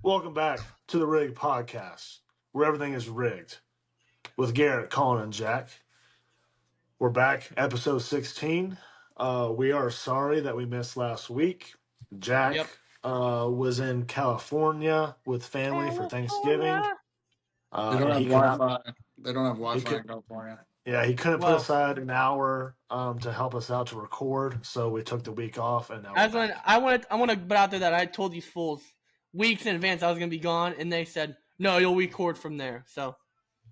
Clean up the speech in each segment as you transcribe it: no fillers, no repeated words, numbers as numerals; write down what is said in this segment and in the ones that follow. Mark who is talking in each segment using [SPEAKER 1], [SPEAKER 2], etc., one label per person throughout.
[SPEAKER 1] Welcome back to the Rig Podcast, where everything is rigged, with Garrett, Colin, and Jack. We're back, episode 16. We are sorry that we missed last week. Jack
[SPEAKER 2] Yep.
[SPEAKER 1] was in California with family for Thanksgiving.
[SPEAKER 3] They don't have Wi-Fi. They don't have Wi-Fi in California.
[SPEAKER 1] Yeah, he couldn't put aside an hour to help us out to record, so we took the week off, and now we're back.
[SPEAKER 2] I want to put out there that I told these fools weeks in advance I was going to be gone, and they said, no, you'll record from there. So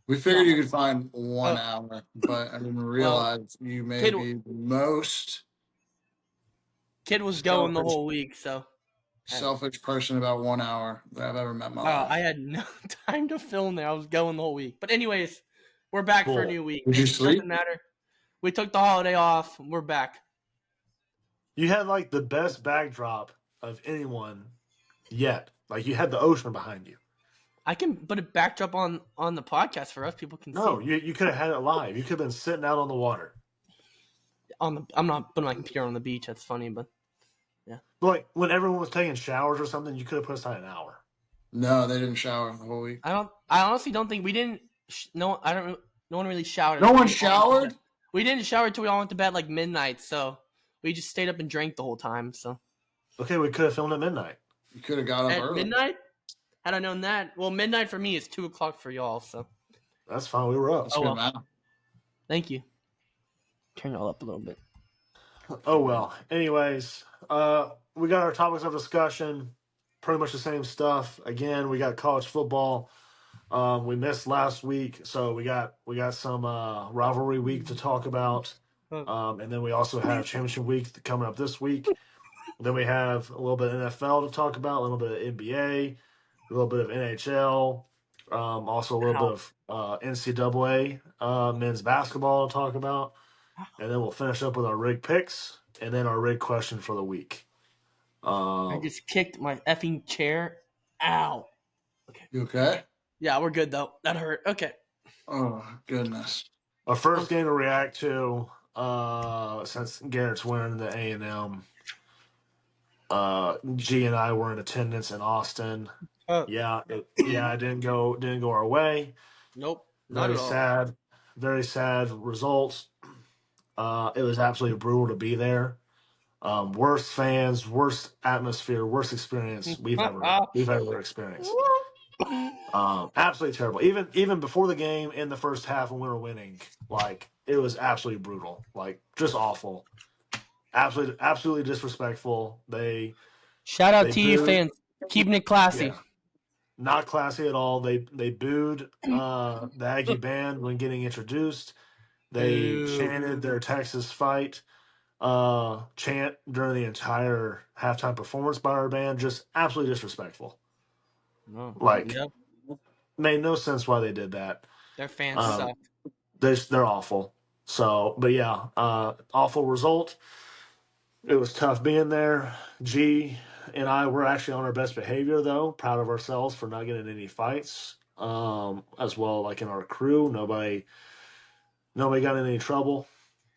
[SPEAKER 3] we figured you could find 1 hour, but I didn't realize you may be the most
[SPEAKER 2] kid was going the whole week, so
[SPEAKER 3] selfish person about 1 hour that I've ever met in my life.
[SPEAKER 2] I had no time to film there. I was going the whole week. But anyways, we're back for a new week.
[SPEAKER 3] Did you sleep?
[SPEAKER 2] Doesn't matter. We took the holiday off. We're back.
[SPEAKER 1] You had like the best backdrop of anyone yet. Like you had the ocean behind you.
[SPEAKER 2] I can put a backdrop on the podcast for us. People can see.
[SPEAKER 1] No, you could have had it live. You could have been sitting out on the water.
[SPEAKER 2] I'm not putting my computer on the beach. That's funny, but yeah.
[SPEAKER 1] But like when everyone was taking showers or something, you could have put aside an hour.
[SPEAKER 3] No, they didn't shower the whole week.
[SPEAKER 2] I honestly don't think we didn't. No one really showered.
[SPEAKER 3] No one showered.
[SPEAKER 2] We didn't shower until we all went to bed like midnight. So we just stayed up and drank the whole time. So
[SPEAKER 1] okay, we could have filmed at midnight.
[SPEAKER 3] You could have got up early.
[SPEAKER 2] Midnight. Had I known that, well, midnight for me is 2:00 for y'all. So
[SPEAKER 1] that's fine. We were up.
[SPEAKER 3] That's good, man.
[SPEAKER 2] Thank you. Turn it all up a little bit.
[SPEAKER 1] Oh well. Anyways, we got our topics of discussion. Pretty much the same stuff. Again, we got college football. We missed last week, so we got some rivalry week to talk about, and then we also have championship week coming up this week. Then we have a little bit of NFL to talk about, a little bit of NBA, a little bit of NHL, also a little bit of NCAA men's basketball to talk about, and then we'll finish up with our rig picks and then our rig question for the week.
[SPEAKER 2] I just kicked my effing chair. Ow.
[SPEAKER 3] Okay. You okay?
[SPEAKER 2] Yeah, we're good though. That hurt. Okay.
[SPEAKER 3] Oh goodness.
[SPEAKER 1] Our first game to react to since Garrett's winning the A&M. G and I were in attendance in Austin. It didn't go our way.
[SPEAKER 2] Nope. Not at all.
[SPEAKER 1] Very sad results. It was absolutely brutal to be there. Worst fans, worst atmosphere, worst experience we've ever experienced. Absolutely terrible. Even before the game in the first half when we were winning, like it was absolutely brutal. Like just awful. Absolutely disrespectful.
[SPEAKER 2] Shout out to you fans, keeping it classy.
[SPEAKER 1] Yeah. Not classy at all. They booed the Aggie band when getting introduced. They chanted their Texas fight chant during the entire halftime performance by our band. Just absolutely disrespectful. Made no sense why they did that.
[SPEAKER 2] Their fans suck.
[SPEAKER 1] They're awful. So, but yeah, awful result. It was tough being there. G and I were actually on our best behavior, though. Proud of ourselves for not getting any fights. As well, like in our crew, nobody got in any trouble,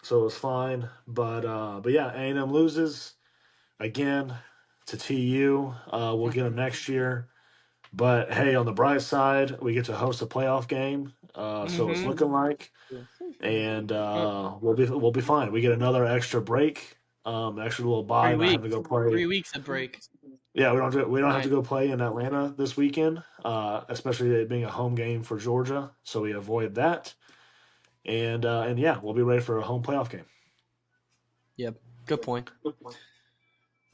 [SPEAKER 1] so it was fine. But yeah, A&M loses again to TU. We'll get them next year. But hey, on the bright side, we get to host a playoff game. So it's looking like, and we'll be fine. We get another extra break. Extra little bye.
[SPEAKER 2] 3 weeks.
[SPEAKER 1] Have to go play.
[SPEAKER 2] 3 weeks of break.
[SPEAKER 1] Yeah, we don't have to go play in Atlanta this weekend, especially it being a home game for Georgia. So we avoid that, and yeah, we'll be ready for a home playoff game.
[SPEAKER 2] Yep, good point.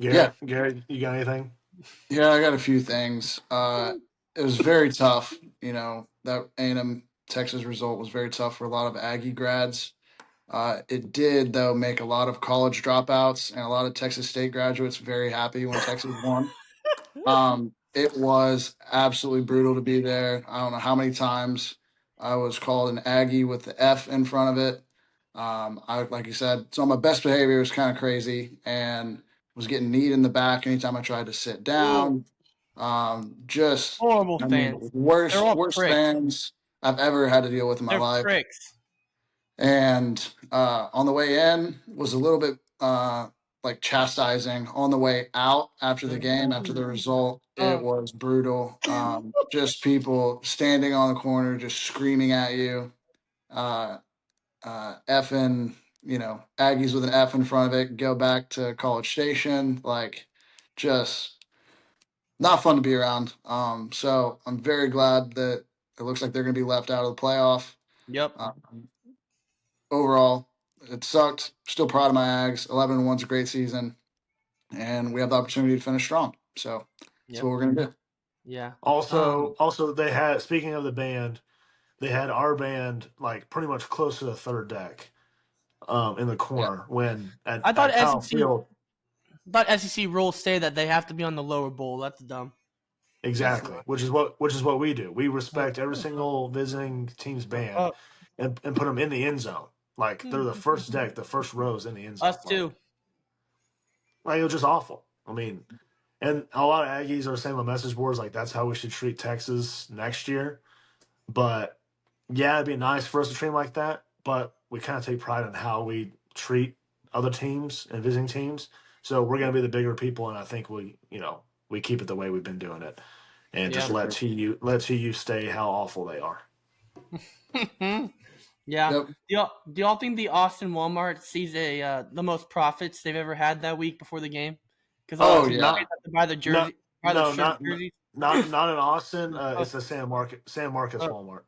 [SPEAKER 1] Gary, you got anything?
[SPEAKER 3] Yeah, I got a few things. It was very tough. You know, that A&M Texas result was very tough for a lot of Aggie grads. It did, though, make a lot of college dropouts and a lot of Texas State graduates very happy when Texas won. It was absolutely brutal to be there. I don't know how many times I was called an Aggie with the F in front of it. Like you said, so my best behavior was kind of crazy and was getting kneed in the back anytime I tried to sit down. Just
[SPEAKER 2] horrible fans.
[SPEAKER 3] Worst fans I've ever had to deal with in my life.
[SPEAKER 2] Pricks.
[SPEAKER 3] And on the way in was a little bit like chastising on the way out after the game, after the result. It was brutal. Just people standing on the corner, just screaming at you. Effing, Aggies with an F in front of it, go back to College Station. Like, just not fun to be around. So I'm very glad that it looks like they're going to be left out of the playoff.
[SPEAKER 2] Yep.
[SPEAKER 3] Overall, it sucked. Still proud of my Ags. 11-1's a great season, and we have the opportunity to finish strong. So that's what we're going to do.
[SPEAKER 2] Yeah.
[SPEAKER 1] Also, they had. Speaking of the band, they had our band like pretty much close to the third deck, in the corner when
[SPEAKER 2] I thought
[SPEAKER 1] at Kyle
[SPEAKER 2] SEC
[SPEAKER 1] Field.
[SPEAKER 2] But SEC rules say that they have to be on the lower bowl. That's dumb.
[SPEAKER 1] Exactly, which is what we do. We respect every single visiting team's band, and put them in the end zone. Like they're the first deck, the first rows in the end zone.
[SPEAKER 2] Us too.
[SPEAKER 1] Like it was just awful. I mean, and a lot of Aggies are saying on message boards like that's how we should treat Texas next year. But yeah, it'd be nice for us to treat them like that. But we kind of take pride in how we treat other teams and visiting teams. So we're going to be the bigger people, and I think we keep it the way we've been doing it, and just let TU stay how awful they are.
[SPEAKER 2] Yeah. Yep. Do y'all think the Austin Walmart sees the most profits they've ever had that week before the game? Because have to buy the jersey, jerseys.
[SPEAKER 1] Not in Austin. It's the San Marcos Walmart.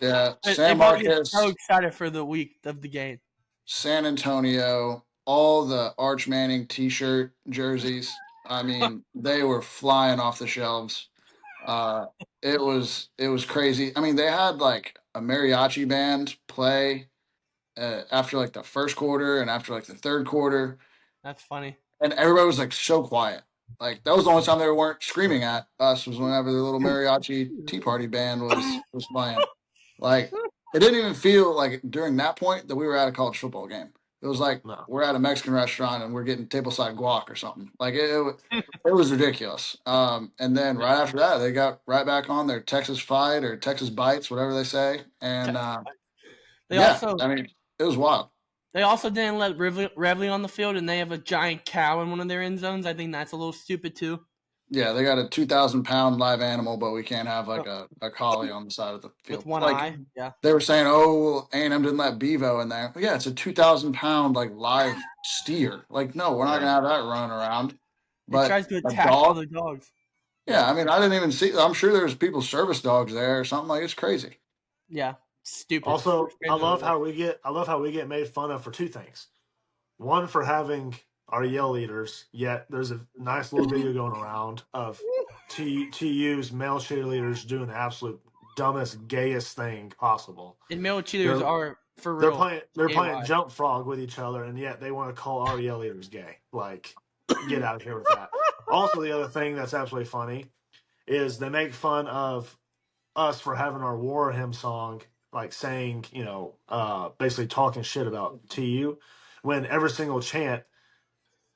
[SPEAKER 3] Yeah,
[SPEAKER 2] San Marcos. So excited for the week of the game.
[SPEAKER 3] San Antonio, all the Arch Manning T-shirt jerseys. I mean, they were flying off the shelves. It was crazy. I mean, they had like a mariachi band play after like the first quarter and after like the third quarter.
[SPEAKER 2] That's funny.
[SPEAKER 3] And everybody was like so quiet. Like that was the only time they weren't screaming at us was whenever the little mariachi tea party band was playing. Like it didn't even feel like during that point that we were at a college football game. It was like we're at a Mexican restaurant and we're getting tableside guac or something. Like it was ridiculous. And then right after that, they got right back on their Texas Fight or Texas Bites, whatever they say. And it was wild.
[SPEAKER 2] They also didn't let Revley on the field, and they have a giant cow in one of their end zones. I think that's a little stupid too.
[SPEAKER 3] Yeah, they got a 2,000-pound live animal, but we can't have like a collie on the side of the field.
[SPEAKER 2] With one eye, yeah.
[SPEAKER 3] They were saying, "Oh, A&M didn't let Bevo in there." Well, yeah, it's a 2,000-pound like live steer. Like, no, we're not gonna have that running around.
[SPEAKER 2] But it tries to attack other dogs.
[SPEAKER 3] Yeah, I mean, I didn't even see. I'm sure there's people's service dogs there or something. Like, it's crazy.
[SPEAKER 2] Yeah, stupid.
[SPEAKER 1] Also, I love how we get made fun of for two things. One, for having our yell leaders, yet there's a nice little video going around of TU's male cheerleaders doing the absolute dumbest, gayest thing possible.
[SPEAKER 2] And male cheerleaders are for real.
[SPEAKER 1] They're playing jump frog with each other, and yet they want to call our yell leaders gay. Like, get out of here with that. Also, the other thing that's absolutely funny is they make fun of us for having our war hymn song, like saying, basically talking shit about TU, when every single chant,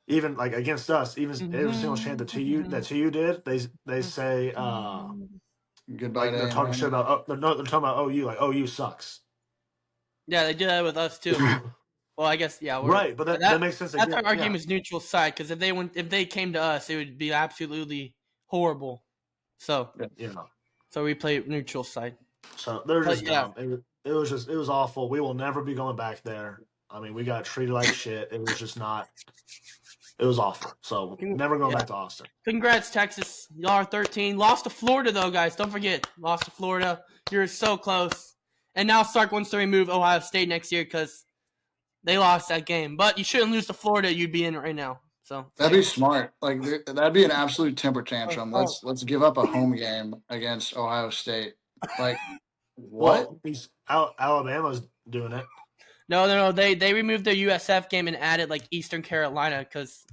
[SPEAKER 1] even like against us, even every single chant that TU did, they say
[SPEAKER 3] goodbye.
[SPEAKER 1] Like they're talking shit about they're talking about OU, like OU sucks.
[SPEAKER 2] Yeah, they do that with us too. Well, I guess
[SPEAKER 1] right, but that makes sense.
[SPEAKER 2] That's our game is neutral side, because if they came to us, it would be absolutely horrible. So so we play neutral side.
[SPEAKER 1] So they're just dumb. It was awful. We will never be going back there. I mean, we got treated like shit. It was just not. It was awful. So never going back to Austin.
[SPEAKER 2] Congrats, Texas. Y'all are 13. Lost to Florida though, guys. Don't forget, lost to Florida. You're so close. And now Sark wants to remove Ohio State next year because they lost that game. But you shouldn't lose to Florida. You'd be in right now. So
[SPEAKER 3] that'd be smart. Like that'd be an absolute temper tantrum. Let's give up a home game against Ohio State. Like what?
[SPEAKER 1] Well, Alabama's doing it.
[SPEAKER 2] No. They removed their USF game and added like Eastern Carolina because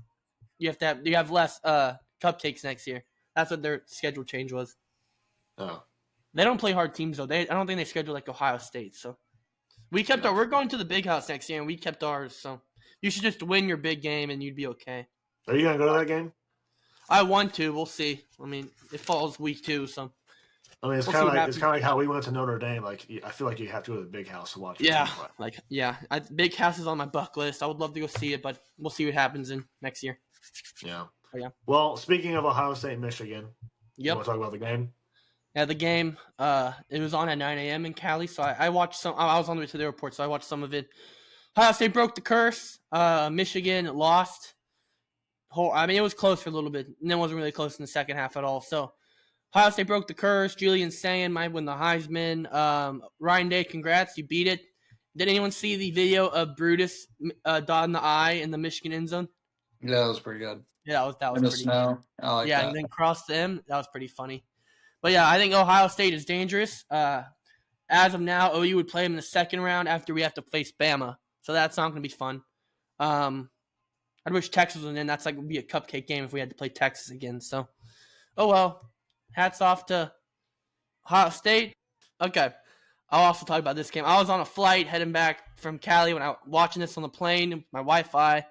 [SPEAKER 2] you have less cupcakes next year. That's what their schedule change was.
[SPEAKER 1] Oh.
[SPEAKER 2] They don't play hard teams though. I don't think they schedule like Ohio State. So we kept we're going to the Big House next year and we kept ours. So you should just win your big game and you'd be okay.
[SPEAKER 1] Are you gonna go to that game?
[SPEAKER 2] I want to. We'll see. I mean, it falls week 2, so
[SPEAKER 1] I mean, it's
[SPEAKER 2] We'll see
[SPEAKER 1] kind of
[SPEAKER 2] what
[SPEAKER 1] like
[SPEAKER 2] happens.
[SPEAKER 1] how we went to Notre Dame. Like, I feel like you have to go to the big house to watch your
[SPEAKER 2] Yeah,
[SPEAKER 1] team play.
[SPEAKER 2] Big House is on my bucket list. I would love to go see it, but we'll see what happens in next year.
[SPEAKER 1] Yeah.
[SPEAKER 2] Oh, yeah.
[SPEAKER 1] Well, speaking of Ohio State, Michigan, you want
[SPEAKER 2] Yep.
[SPEAKER 1] to talk about the game?
[SPEAKER 2] Yeah, the game. It was on at 9 a.m. in Cali, so I watched some. I was on the way to the airport, so I watched some of it. Ohio State broke the curse. Michigan lost. I mean, it was close for a little bit, and it wasn't really close in the second half at all. So Ohio State broke the curse. Julian Sayin might win the Heisman. Ryan Day, congrats, you beat it. Did anyone see the video of Brutus dotting the I in the Michigan end zone?
[SPEAKER 3] Yeah, that was pretty good.
[SPEAKER 2] Yeah, that
[SPEAKER 3] In
[SPEAKER 2] was
[SPEAKER 3] the
[SPEAKER 2] pretty good.
[SPEAKER 3] snow, I like
[SPEAKER 2] Yeah, and
[SPEAKER 3] that.
[SPEAKER 2] then crossed them. That was pretty funny. But yeah, I think Ohio State is dangerous. As of now, OU would play them in the second round after we have to face Bama. So that's not going to be fun. I wish Texas was in. That's like would be a cupcake game if we had to play Texas again. So, oh well. Hats off to Ohio State. Okay. I'll also talk about this game. I was on a flight heading back from Cali when I was watching this on the plane. My Wi-Fi.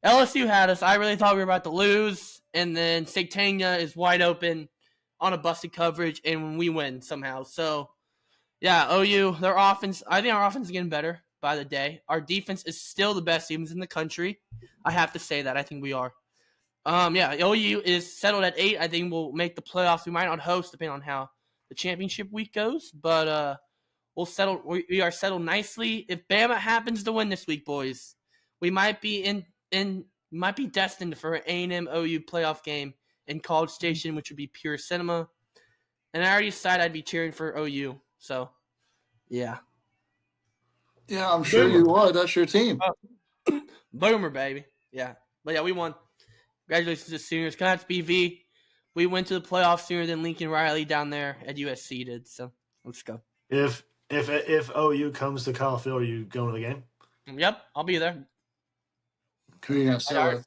[SPEAKER 2] LSU had us. I really thought we were about to lose, and then Satania is wide open on a busted coverage, and we win somehow. So, yeah, OU, their offense. I think our offense is getting better by the day. Our defense is still the best defense in the country. I have to say that. I think we are. Yeah, OU is settled at 8. I think we'll make the playoffs. We might not host, depending on how the championship week goes, but we'll settle. We are settled nicely. If Bama happens to win this week, boys, we might be might be destined for an A&M OU playoff game in College Station, which would be pure cinema. And I already decided I'd be cheering for OU. So, yeah,
[SPEAKER 3] Yeah, I'm sure you
[SPEAKER 1] Boomer.
[SPEAKER 3] would. That's your team.
[SPEAKER 2] boomer baby. Yeah, but yeah, we won. Congratulations to seniors. Congrats, BV. We went to the playoffs sooner than Lincoln Riley down there at USC did. So let's go.
[SPEAKER 1] If OU comes to Kyle Field, are you going to the game?
[SPEAKER 2] Yep, I'll be there.
[SPEAKER 3] Who are you gonna sit with?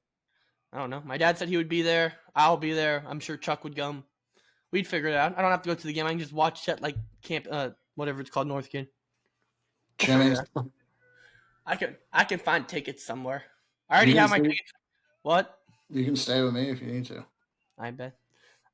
[SPEAKER 2] I don't know. My dad said he would be there. I'll be there. I'm sure Chuck would come. We'd figure it out. I don't have to go to the game. I can just watch at like camp, whatever it's called, Northgate. We'll figure it
[SPEAKER 3] Jimmy's.
[SPEAKER 2] out. I can find tickets somewhere. I already
[SPEAKER 3] You can
[SPEAKER 2] have my
[SPEAKER 3] stay,
[SPEAKER 2] tickets. What?
[SPEAKER 3] you can stay with me if you need to.
[SPEAKER 2] I bet.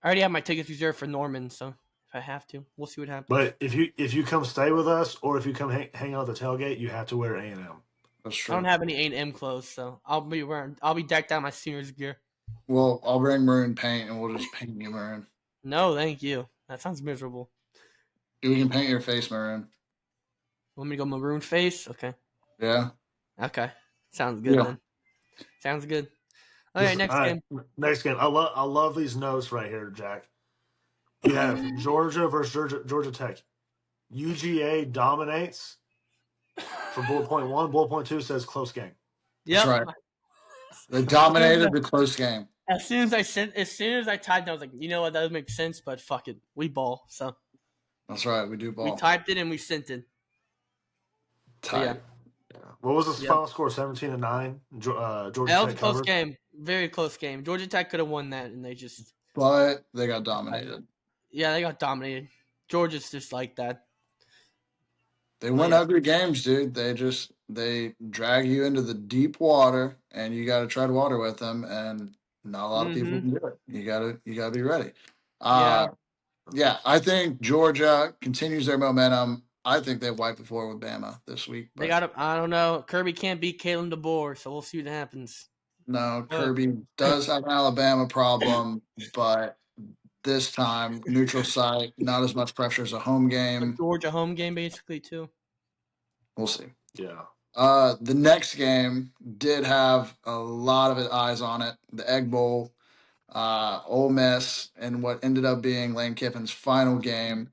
[SPEAKER 2] I already have my tickets reserved for Norman, so if I have to, we'll see what happens.
[SPEAKER 1] But if you come stay with us, or if you come hang out at the tailgate, you have to wear A&M.
[SPEAKER 3] That's
[SPEAKER 2] I don't
[SPEAKER 3] true.
[SPEAKER 2] have any A&M clothes, so I'll be decked out in my seniors gear.
[SPEAKER 3] Well, I'll bring maroon paint and we'll just paint you maroon.
[SPEAKER 2] No, thank you. That sounds miserable.
[SPEAKER 3] We can paint your face maroon.
[SPEAKER 2] Want me to go maroon face? Okay.
[SPEAKER 3] Yeah.
[SPEAKER 2] Okay. Sounds good then. Sounds good. All right, next game.
[SPEAKER 1] Next game. I love these notes right here, Jack. You have Georgia versus Georgia Tech. UGA dominates for bullet point 1. Bullet point 2 says close game.
[SPEAKER 2] Yep.
[SPEAKER 3] That's right. They dominated the close game.
[SPEAKER 2] As soon as I typed, I was like, you know what, that doesn't make sense, but fuck it, we ball. So
[SPEAKER 3] That's right. We do ball.
[SPEAKER 2] we typed it and we sent it.
[SPEAKER 3] Tight.
[SPEAKER 1] Yeah. What was the final score? 17-9. Georgia
[SPEAKER 2] That was
[SPEAKER 1] Tech
[SPEAKER 2] a close
[SPEAKER 1] covered.
[SPEAKER 2] game, very close game. Georgia Tech could have won that, and they just
[SPEAKER 3] But they got dominated.
[SPEAKER 2] yeah, they got dominated. Georgia's just like that.
[SPEAKER 3] They win ugly games, dude. They drag you into the deep water, and you got to tread water with them. And not a lot of people can do it. You gotta be ready. Yeah, I think Georgia continues their momentum. I think they wipe the floor with Bama this week.
[SPEAKER 2] They got I don't know. Kirby can't beat Kalen DeBoer, so we'll see what happens.
[SPEAKER 3] No, Kirby does have an Alabama problem, but this time neutral site, not as much pressure as a home
[SPEAKER 2] A
[SPEAKER 3] game.
[SPEAKER 2] Georgia home game, basically, too.
[SPEAKER 3] We'll see.
[SPEAKER 1] Yeah.
[SPEAKER 3] The next game did have a lot of eyes on it. The Egg Bowl, Ole Miss, and what ended up being Lane Kiffin's final game,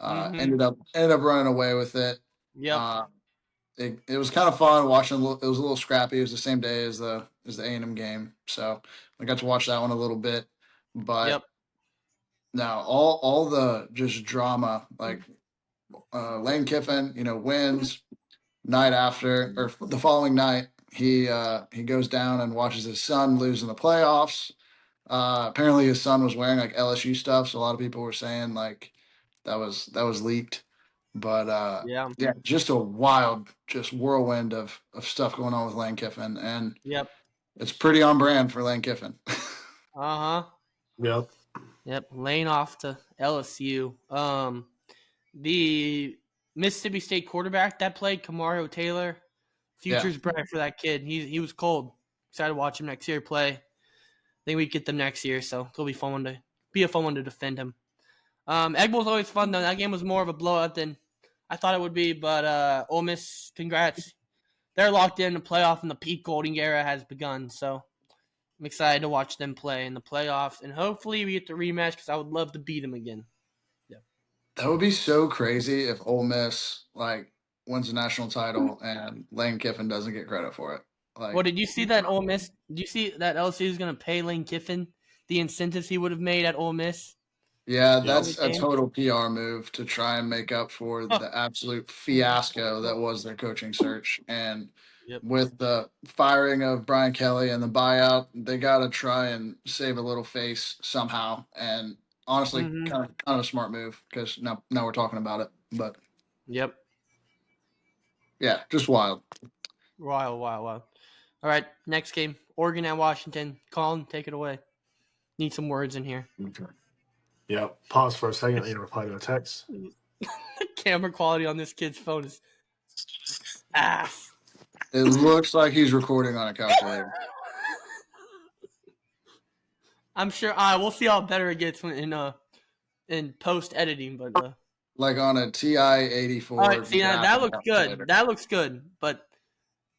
[SPEAKER 3] ended up running away with it.
[SPEAKER 2] Yep.
[SPEAKER 3] It was kind of fun watching. It was a little scrappy. It was the same day as the A&M game, so I got to watch that one a little bit. But now all the just drama, like Lane Kiffin, wins. Night after, or the following night, he goes down and watches his son lose in the playoffs. Apparently, his son was wearing like LSU stuff, so a lot of people were saying like that was leaked. But yeah, just a wild, just whirlwind of stuff going on with Lane Kiffin, and it's pretty on brand for Lane Kiffin.
[SPEAKER 2] Uh-huh.
[SPEAKER 1] Yep.
[SPEAKER 2] Yep, laying off to LSU. The Mississippi State quarterback that played, Kamario Taylor,
[SPEAKER 3] Yeah,
[SPEAKER 2] future's bright for that kid. He was cold. Excited to watch him next year play. I think we get them next year, so it'll be a fun one to defend him. Egg Bowl's always fun though. That game was more of a blowout than I thought it would be, but Ole Miss, congrats. They're locked in the playoff, and the Pete Golding era has begun. So I'm excited to watch them play in the playoffs, and hopefully we get the rematch because I would love to beat them again. Yeah.
[SPEAKER 3] that would be so crazy if Ole Miss like wins the national title and Lane Kiffin doesn't get credit for it.
[SPEAKER 2] Well,
[SPEAKER 3] Like,
[SPEAKER 2] did you see that Ole Miss? Did you see that LSU is going to pay Lane Kiffin the incentives he would have made at Ole Miss?
[SPEAKER 3] yeah,
[SPEAKER 1] Yep.
[SPEAKER 3] that's a total PR move to try and make up for
[SPEAKER 2] Oh.
[SPEAKER 3] the absolute fiasco that was their coaching search. And
[SPEAKER 2] Yep.
[SPEAKER 3] with the firing of Brian Kelly and the buyout, they got to try and save a little face somehow. And honestly,
[SPEAKER 2] Mm-hmm.
[SPEAKER 3] kind of a smart move because now we're talking about it. But
[SPEAKER 2] Yep.
[SPEAKER 3] yeah, just wild.
[SPEAKER 2] Wild. All right, next game. Oregon at Washington. Colin, take it away. Need some words in here.
[SPEAKER 1] Okay. Yep. Pause for a second. Let me reply to a text.
[SPEAKER 2] The camera quality on this kid's phone is ass.
[SPEAKER 3] It looks like he's recording on a calculator.
[SPEAKER 2] I'm sure. We'll see how better it gets in post editing, but
[SPEAKER 3] Like on a TI 84.
[SPEAKER 2] all right. See, that looks
[SPEAKER 3] calculator.
[SPEAKER 2] good. That looks good, but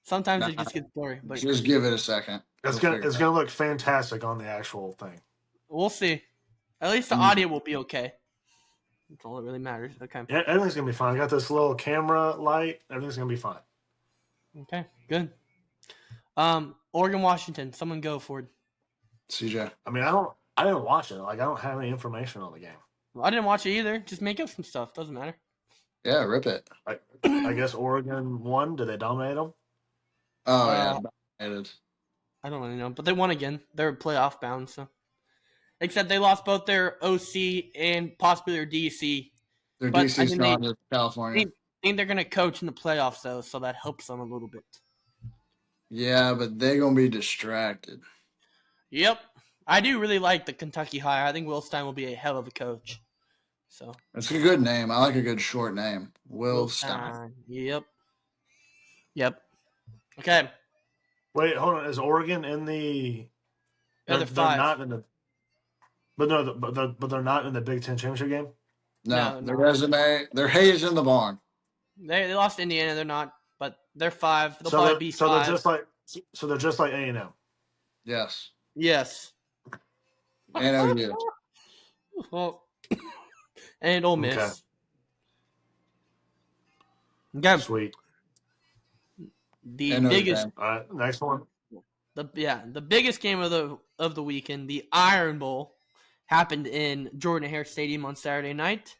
[SPEAKER 2] sometimes
[SPEAKER 3] Nah,
[SPEAKER 2] it just gets blurry. But
[SPEAKER 3] just give it a second.
[SPEAKER 1] It's gonna look fantastic on the actual thing.
[SPEAKER 2] we'll see. At least the audio will be okay. That's all that really matters. Okay.
[SPEAKER 1] Yeah, everything's gonna be fine. I got this little camera light. Everything's gonna be fine.
[SPEAKER 2] Okay. Good. Oregon, Washington. Someone go for it.
[SPEAKER 3] CJ.
[SPEAKER 1] I mean, I didn't watch it. Like, I don't have any information on the game.
[SPEAKER 2] Well, I didn't watch it either. Just make up some stuff. Doesn't matter.
[SPEAKER 3] Yeah, rip it.
[SPEAKER 1] I guess Oregon won. Did they dominate them?
[SPEAKER 3] Oh, yeah. Dominated.
[SPEAKER 2] I don't really know, but they won again. They're playoff bound, so. Except they lost both their OC and possibly their DC.
[SPEAKER 3] Their
[SPEAKER 2] But
[SPEAKER 3] DC's gone to California.
[SPEAKER 2] I think they're going to coach in the playoffs, though, so that helps them a little bit.
[SPEAKER 3] Yeah, but they're going to be distracted.
[SPEAKER 2] Yep. I do really like the Kentucky hire. I think Will Stein will be a hell of a coach. So
[SPEAKER 3] It's a good name. I like a good short name. Will Stein.
[SPEAKER 2] Yep. Okay.
[SPEAKER 1] Wait, hold on. Is Oregon in the?
[SPEAKER 2] They're five.
[SPEAKER 1] not in the. But no, but they're not in the Big Ten championship game.
[SPEAKER 3] No, their resume, their hay's in the barn.
[SPEAKER 2] They lost to Indiana. They're not, but they're five. They'll probably be
[SPEAKER 1] so
[SPEAKER 2] five.
[SPEAKER 1] They're just like A&M.
[SPEAKER 3] Yes.
[SPEAKER 2] Yes.
[SPEAKER 3] And OU.
[SPEAKER 2] Well, and Ole Miss.
[SPEAKER 1] Okay.
[SPEAKER 2] Okay.
[SPEAKER 1] Sweet.
[SPEAKER 2] The biggest.
[SPEAKER 1] All right, next one.
[SPEAKER 2] The biggest game of the weekend, the Iron Bowl, happened in Jordan Hare Stadium on Saturday night.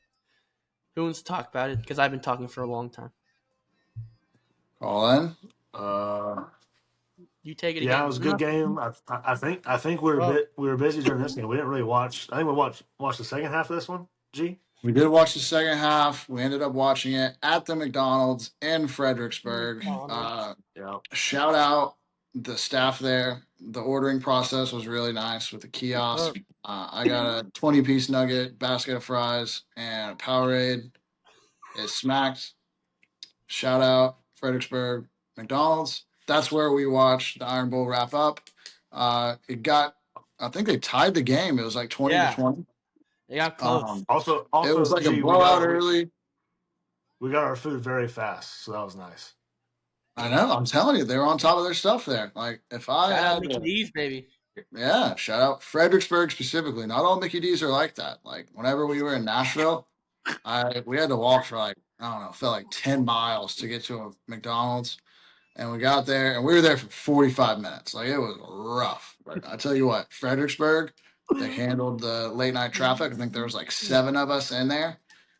[SPEAKER 2] Who wants to talk about it? Because I've been talking for a long time.
[SPEAKER 3] Colin?
[SPEAKER 2] You take it again.
[SPEAKER 1] Yeah, it was a good game. I think we were busy during this game. We didn't really watch. I think we watched the second half of this one. G.
[SPEAKER 3] We did watch the second half. We ended up watching it at the McDonald's in Fredericksburg.
[SPEAKER 1] Yeah.
[SPEAKER 3] Shout out the staff there. The ordering process was really nice with the kiosk. I got a 20-piece nugget, basket of fries, and a Powerade. It smacked. Shout out Fredericksburg McDonald's. That's where we watched the Iron Bowl wrap up. I think they tied the game. It was like 20-20.
[SPEAKER 2] They got close.
[SPEAKER 1] Also,
[SPEAKER 3] it was like a blowout early.
[SPEAKER 1] We got our food very fast, so that was nice.
[SPEAKER 3] I know. I'm telling you, they were on top of their stuff there. Like, if I had
[SPEAKER 2] Mickey D's, baby.
[SPEAKER 3] Yeah, shout out Fredericksburg specifically. Not all Mickey D's are like that. Like, whenever we were in Nashville, we had to walk for like, I don't know, felt like 10 miles to get to a McDonald's. And we got there, and we were there for 45 minutes. Like, it was rough. But I tell you what, Fredericksburg, they handled the late night traffic. I think there was like 7 of us in there.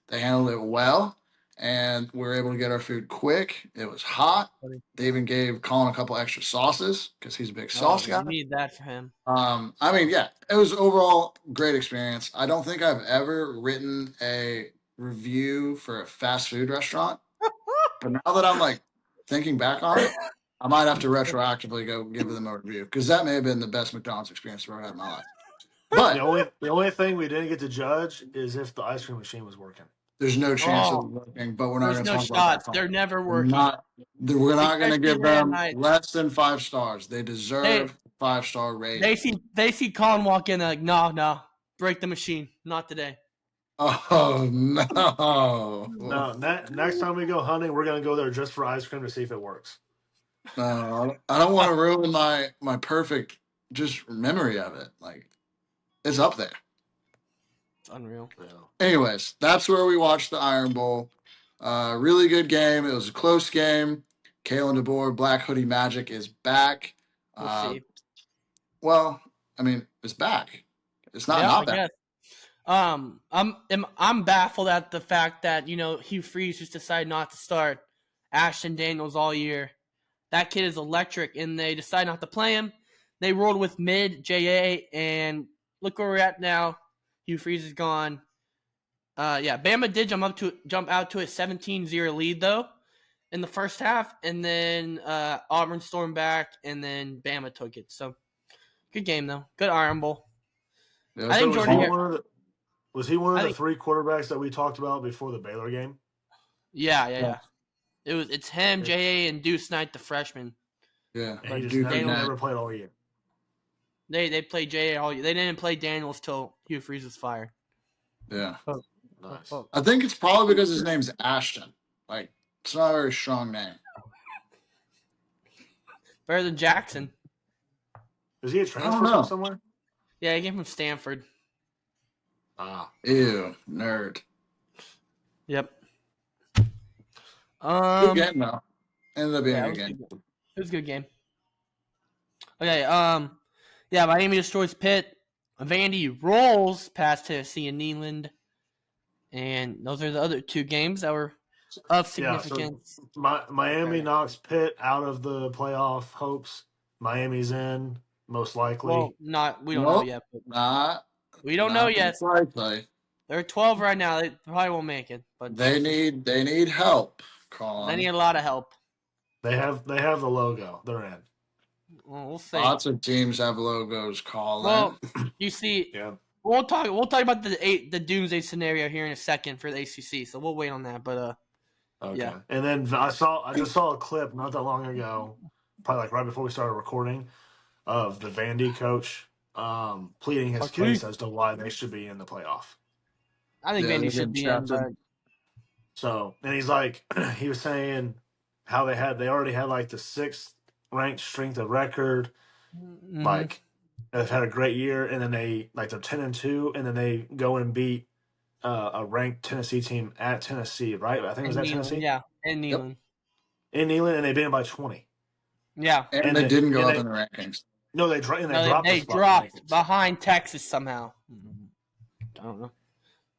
[SPEAKER 3] They handled it well, and we were able to get our food quick. It was hot. They even gave Colin a couple extra sauces because he's a big sauce guy.
[SPEAKER 2] I need that for him.
[SPEAKER 3] I mean, yeah, it was overall great experience. I don't think I've ever written a review for a fast food restaurant, but now that I'm like thinking back on it, I might have to retroactively go give them a review because that may have been the best McDonald's experience I've ever had in my life. But
[SPEAKER 1] the only thing we didn't get to judge is if the ice cream machine was working.
[SPEAKER 3] there's no chance of
[SPEAKER 2] Oh,
[SPEAKER 3] it working. But we're not
[SPEAKER 2] there's
[SPEAKER 3] going to
[SPEAKER 2] no
[SPEAKER 3] talk about that
[SPEAKER 2] shots.
[SPEAKER 3] final.
[SPEAKER 2] They're never
[SPEAKER 3] We're
[SPEAKER 2] working.
[SPEAKER 3] not going to
[SPEAKER 2] Especially
[SPEAKER 3] give
[SPEAKER 2] rare
[SPEAKER 3] them
[SPEAKER 2] night.
[SPEAKER 3] less than 5 stars. They
[SPEAKER 2] They
[SPEAKER 3] deserve 5-star rating.
[SPEAKER 2] they see Colin walk in, they're like, no, break the machine. Not today.
[SPEAKER 3] Oh no!
[SPEAKER 1] No, next time we go hunting, we're gonna go there just for ice cream to see if it works.
[SPEAKER 3] No, I don't want to ruin my perfect just memory of it. Like it's up there.
[SPEAKER 2] It's unreal.
[SPEAKER 1] Yeah.
[SPEAKER 3] Anyways, that's where we watched the Iron Bowl. Really good game. It was a close game. Kalen DeBoer, Black Hoodie Magic is back.
[SPEAKER 2] We'll
[SPEAKER 3] Uh,
[SPEAKER 2] see.
[SPEAKER 3] well, I mean, it's back. It's
[SPEAKER 2] Yeah, I
[SPEAKER 3] not back.
[SPEAKER 2] guess. I'm baffled at the fact that Hugh Freeze just decided not to start Ashton Daniels all year. That kid is electric, and they decided not to play him. They rolled with mid JA, and look where we're at now. Hugh Freeze is gone. Bama did jump out to a 17-0 lead though in the first half, and then Auburn stormed back, and then Bama took it. So good game though. Good Iron Bowl.
[SPEAKER 3] Yeah,
[SPEAKER 2] I
[SPEAKER 1] So
[SPEAKER 2] think Jordan Hare.
[SPEAKER 1] was he one of
[SPEAKER 2] I
[SPEAKER 1] the
[SPEAKER 2] think
[SPEAKER 1] 3 quarterbacks that we talked about before the Baylor game?
[SPEAKER 2] yeah. It's him, JA, and Deuce Knight, the freshman.
[SPEAKER 3] yeah.
[SPEAKER 1] And he just
[SPEAKER 3] Duke
[SPEAKER 1] never played all year.
[SPEAKER 2] They played JA all year. They didn't play Daniels till Hugh Freeze was fired.
[SPEAKER 3] Yeah.
[SPEAKER 1] Nice.
[SPEAKER 3] I think it's probably because his name's Ashton. Like, it's not a very strong name.
[SPEAKER 2] Better than Jackson.
[SPEAKER 1] Is he a
[SPEAKER 3] I don't
[SPEAKER 1] transfer
[SPEAKER 3] know.
[SPEAKER 1] from somewhere?
[SPEAKER 2] Yeah, he came from Stanford.
[SPEAKER 1] Ah.
[SPEAKER 3] Ew, nerd.
[SPEAKER 2] Yep.
[SPEAKER 3] Good game though. Ended up being
[SPEAKER 2] Yeah,
[SPEAKER 3] a good game.
[SPEAKER 2] it was a good game. Okay, Miami destroys Pitt. Vandy rolls past Tennessee and Neyland. And those are the other 2 games that were of significance.
[SPEAKER 1] Yeah, so Miami
[SPEAKER 2] Okay.
[SPEAKER 1] knocks Pitt out of the playoff hopes. Miami's in, most likely.
[SPEAKER 2] Well, we don't know yet. But we don't know yet.
[SPEAKER 3] Likely.
[SPEAKER 2] They're 12 right now. They probably won't make it, but
[SPEAKER 3] They need help, Colin.
[SPEAKER 2] they need a lot of help.
[SPEAKER 1] They have the logo. They're in.
[SPEAKER 2] Well, we'll see.
[SPEAKER 3] Lots of teams have logos, Colin.
[SPEAKER 2] Well, you see,
[SPEAKER 1] Yeah.
[SPEAKER 2] we'll talk about the doomsday scenario here in a second for the ACC. So we'll wait on that. But
[SPEAKER 1] Okay.
[SPEAKER 2] Yeah.
[SPEAKER 1] And then I just saw a clip not that long ago, probably like right before we started recording, of the Vandy coach pleading his case as to why they should be in the playoff.
[SPEAKER 2] I think
[SPEAKER 3] Yeah,
[SPEAKER 2] Vandy
[SPEAKER 3] they're
[SPEAKER 2] should be
[SPEAKER 3] getting
[SPEAKER 2] in. But
[SPEAKER 1] So, and he's like, he was saying how they already had like the 6th ranked strength of record, like they've had a great year, and then they're 10-2, and then they go and beat a ranked Tennessee team at Tennessee, right? I think it was at Tennessee.
[SPEAKER 2] Yeah, and Neyland.
[SPEAKER 1] Yep. In Neyland, and they beat them by 20.
[SPEAKER 2] Yeah.
[SPEAKER 3] And they didn't go up in the rankings.
[SPEAKER 1] No, they dropped.
[SPEAKER 2] They dropped behind Texas somehow. I don't know.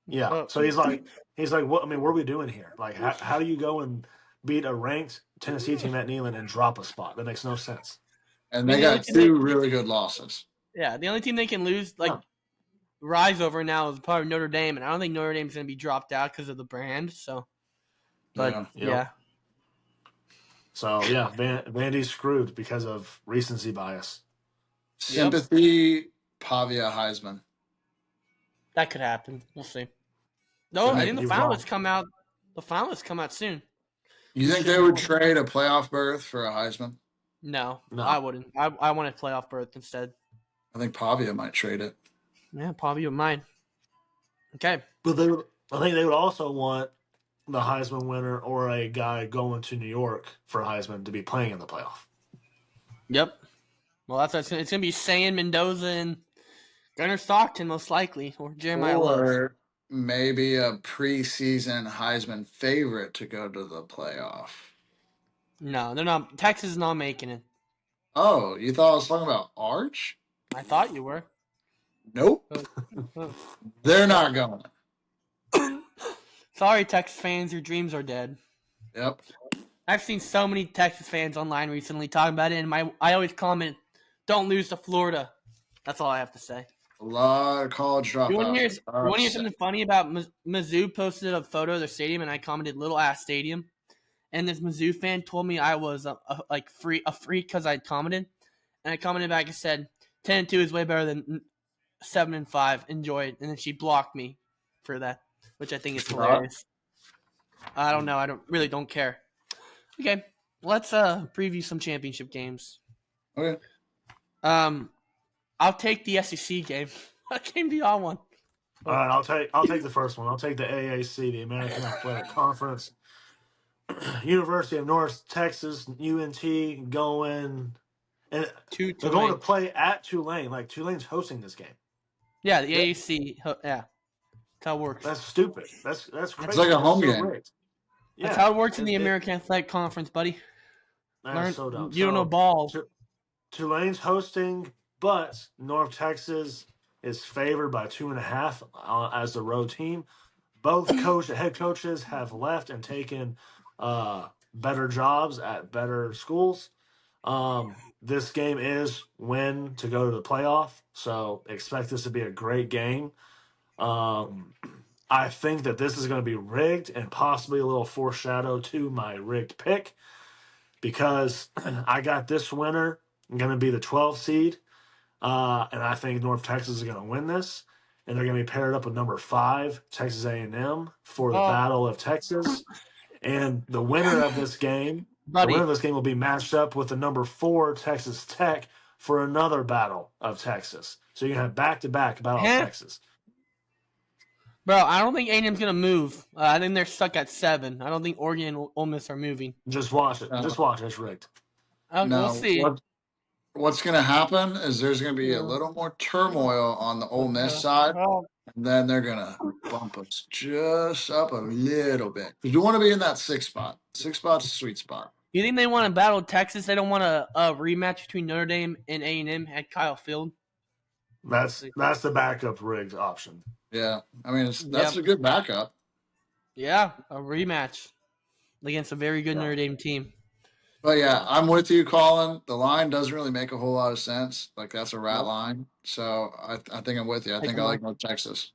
[SPEAKER 1] Yeah. So he's like, what? I mean, what are we doing here? Like, how do you go and beat a ranked Tennessee team at Neyland and drop a spot? That makes no sense.
[SPEAKER 3] And they got 2 really good losses.
[SPEAKER 2] Yeah, the only team they can lose, rise over now, is probably Notre Dame, and I don't think Notre Dame's going to be dropped out because of the brand. So, but yeah.
[SPEAKER 1] So yeah, Vandy's screwed because of recency bias.
[SPEAKER 3] Sympathy, Pavia Heisman.
[SPEAKER 2] That could happen. We'll see. No, I think the finalists come out. The finalists come out soon.
[SPEAKER 3] You think they would trade a playoff berth for a Heisman?
[SPEAKER 2] No, I wouldn't. I want a playoff berth instead.
[SPEAKER 3] I think Pavia might trade it.
[SPEAKER 2] Yeah, Pavia might. Okay.
[SPEAKER 1] But I think they would also want the Heisman winner or a guy going to New York for Heisman to be playing in the playoff.
[SPEAKER 2] Yep. Well, it's going to be Sam Mendoza and Gunnar Stockton most likely, or Jeremiah Love.
[SPEAKER 3] Or maybe a preseason Heisman favorite to go to the playoff.
[SPEAKER 2] No, they're not. Texas is not making it.
[SPEAKER 3] Oh, you thought I was talking about Arch?
[SPEAKER 2] I thought you were.
[SPEAKER 3] Nope. They're not going.
[SPEAKER 2] Sorry, Texas fans, your dreams are dead.
[SPEAKER 3] Yep.
[SPEAKER 2] I've seen so many Texas fans online recently talking about it, and I always comment, "Don't lose to Florida." That's all I have to say.
[SPEAKER 3] A lot of college dropouts.
[SPEAKER 2] You want to hear something funny about Mizzou? Posted a photo of their stadium, and I commented "little ass stadium," and this Mizzou fan told me I was a freak because I commented, and I commented back and said 10-2 is way better than 7-5. Enjoy it. And then she blocked me for that, which I think is
[SPEAKER 3] Shut up.
[SPEAKER 2] hilarious. I don't know. I don't care. Okay, let's preview some championship games.
[SPEAKER 3] Okay.
[SPEAKER 2] I'll take the SEC game. What game do y'all want?
[SPEAKER 1] All right, I'll take the first one. I'll take the AAC, the American Athletic Conference. University of North Texas, UNT going, and
[SPEAKER 2] Two
[SPEAKER 1] they're going to
[SPEAKER 2] Tulane.
[SPEAKER 1] play at Tulane. Like Tulane's hosting this game.
[SPEAKER 2] Yeah, the
[SPEAKER 3] Yeah.
[SPEAKER 2] AAC. Yeah, that's how it works.
[SPEAKER 1] That's stupid. That's
[SPEAKER 3] It's
[SPEAKER 1] crazy.
[SPEAKER 3] like a
[SPEAKER 1] That's
[SPEAKER 3] home
[SPEAKER 1] so
[SPEAKER 3] game.
[SPEAKER 1] rigged.
[SPEAKER 2] That's
[SPEAKER 1] Yeah,
[SPEAKER 2] how it works in the American Athletic Conference, buddy.
[SPEAKER 1] that's
[SPEAKER 2] Learn.
[SPEAKER 1] so dumb.
[SPEAKER 2] You don't know
[SPEAKER 1] So
[SPEAKER 2] ball.
[SPEAKER 1] Tulane's hosting, but North Texas is favored by 2.5 as the road team. Both head coaches have left and taken better jobs at better schools. This game is win to go to the playoff, so expect this to be a great game. Um, I think that this is going to be rigged and possibly a little foreshadow to my rigged pick because I got this winner going to be the 12th seed, and I think North Texas is going to win this, and they're going to be paired up with number 5 Texas A&M for the
[SPEAKER 2] Oh,
[SPEAKER 1] Battle of Texas, and the winner of this game,
[SPEAKER 2] buddy.
[SPEAKER 1] will be matched up with the number 4 Texas Tech for another Battle of Texas. So you have back-to-back Battle of
[SPEAKER 2] Huh?
[SPEAKER 1] Texas.
[SPEAKER 2] Bro, I don't think A&M's going to move. I think they're stuck at 7. I don't think Oregon and Ole Miss are moving.
[SPEAKER 1] Just watch it. Just watch it. It's rigged.
[SPEAKER 2] We'll
[SPEAKER 3] No,
[SPEAKER 2] see.
[SPEAKER 3] what's going to happen is there's going to be a little more turmoil on the Ole Miss side, and then they're going to bump us just up a little bit. Because you want to be in that 6 spot. 6 spot's a sweet spot.
[SPEAKER 2] You think they want to battle Texas? They don't want a rematch between Notre Dame and A&M at Kyle Field?
[SPEAKER 1] That's the backup rigged option.
[SPEAKER 3] Yeah, I mean that's a good backup.
[SPEAKER 2] Yeah, a rematch against a very good Notre Dame team.
[SPEAKER 3] But yeah, I'm with you, Colin. The line doesn't really make a whole lot of sense. Like that's a rat line. So I think I'm with you. I think I like North Texas.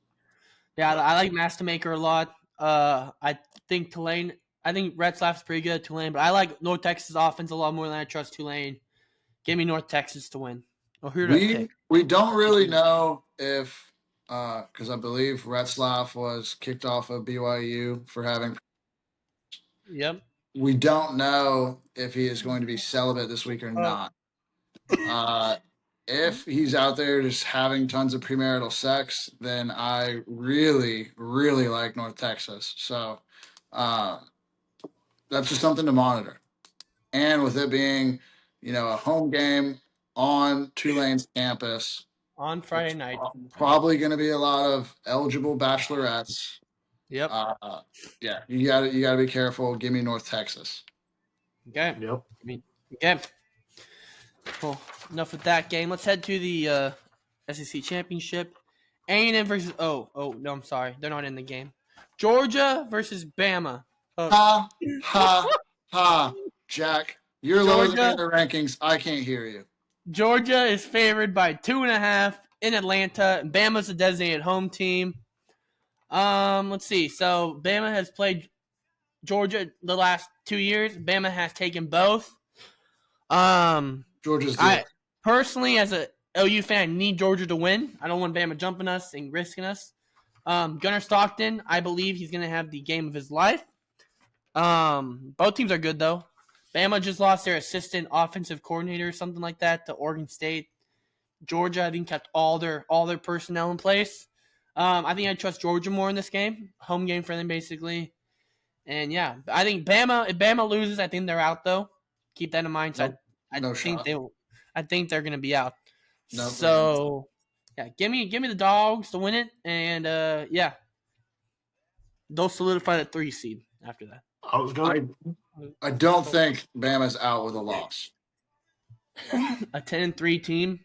[SPEAKER 2] Yeah, I like Mastermaker a lot. I think Tulane. I think Retzlaff's pretty good at Tulane, but I like North Texas offense a lot more than I trust Tulane. Give me North Texas to win. Or who do I pick?
[SPEAKER 3] We don't really know if because I believe Retzlaff was kicked off of BYU for having.
[SPEAKER 2] Yep.
[SPEAKER 3] We don't know if he is going to be celibate this week or not. If he's out there just having tons of premarital sex, then I really, really like North Texas. So that's just something to monitor. And with it being, a home game on Tulane's campus
[SPEAKER 2] On Friday night.
[SPEAKER 3] probably going to be a lot of eligible bachelorettes.
[SPEAKER 2] Yep.
[SPEAKER 3] Yeah, you gotta be careful. Give me North Texas.
[SPEAKER 2] Okay.
[SPEAKER 1] Yep.
[SPEAKER 2] Okay. Well, enough with that game. Let's head to the SEC Championship. A&M versus no, I'm sorry, they're not in the game. Georgia versus Bama.
[SPEAKER 3] Ha ha, Jack. You're lower than me in
[SPEAKER 2] Georgia.
[SPEAKER 3] the rankings. I can't hear you.
[SPEAKER 2] Georgia is favored by 2.5 in Atlanta. Bama's a designated home team. Let's see. So Bama has played Georgia the last 2 years. Bama has taken both.
[SPEAKER 3] Georgia's good.
[SPEAKER 2] I personally, as a OU fan, need Georgia to win. I don't want Bama jumping us and risking us. Gunnar Stockton, I believe he's going to have the game of his life. Both teams are good though. Bama just lost their assistant offensive coordinator or something like that to Oregon State. Georgia, I think, kept all their personnel in place. I think I trust Georgia more in this game. Home game for them, basically. And yeah, I think Bama. If Bama loses, I think they're out though. Keep that in mind. So
[SPEAKER 3] Nope.
[SPEAKER 2] I think they're gonna be out.
[SPEAKER 3] Nope.
[SPEAKER 2] So yeah, give me the dogs to win it, and yeah, they'll solidify the 3 seed after that.
[SPEAKER 3] I don't think Bama's out with a loss.
[SPEAKER 2] A 10-3 team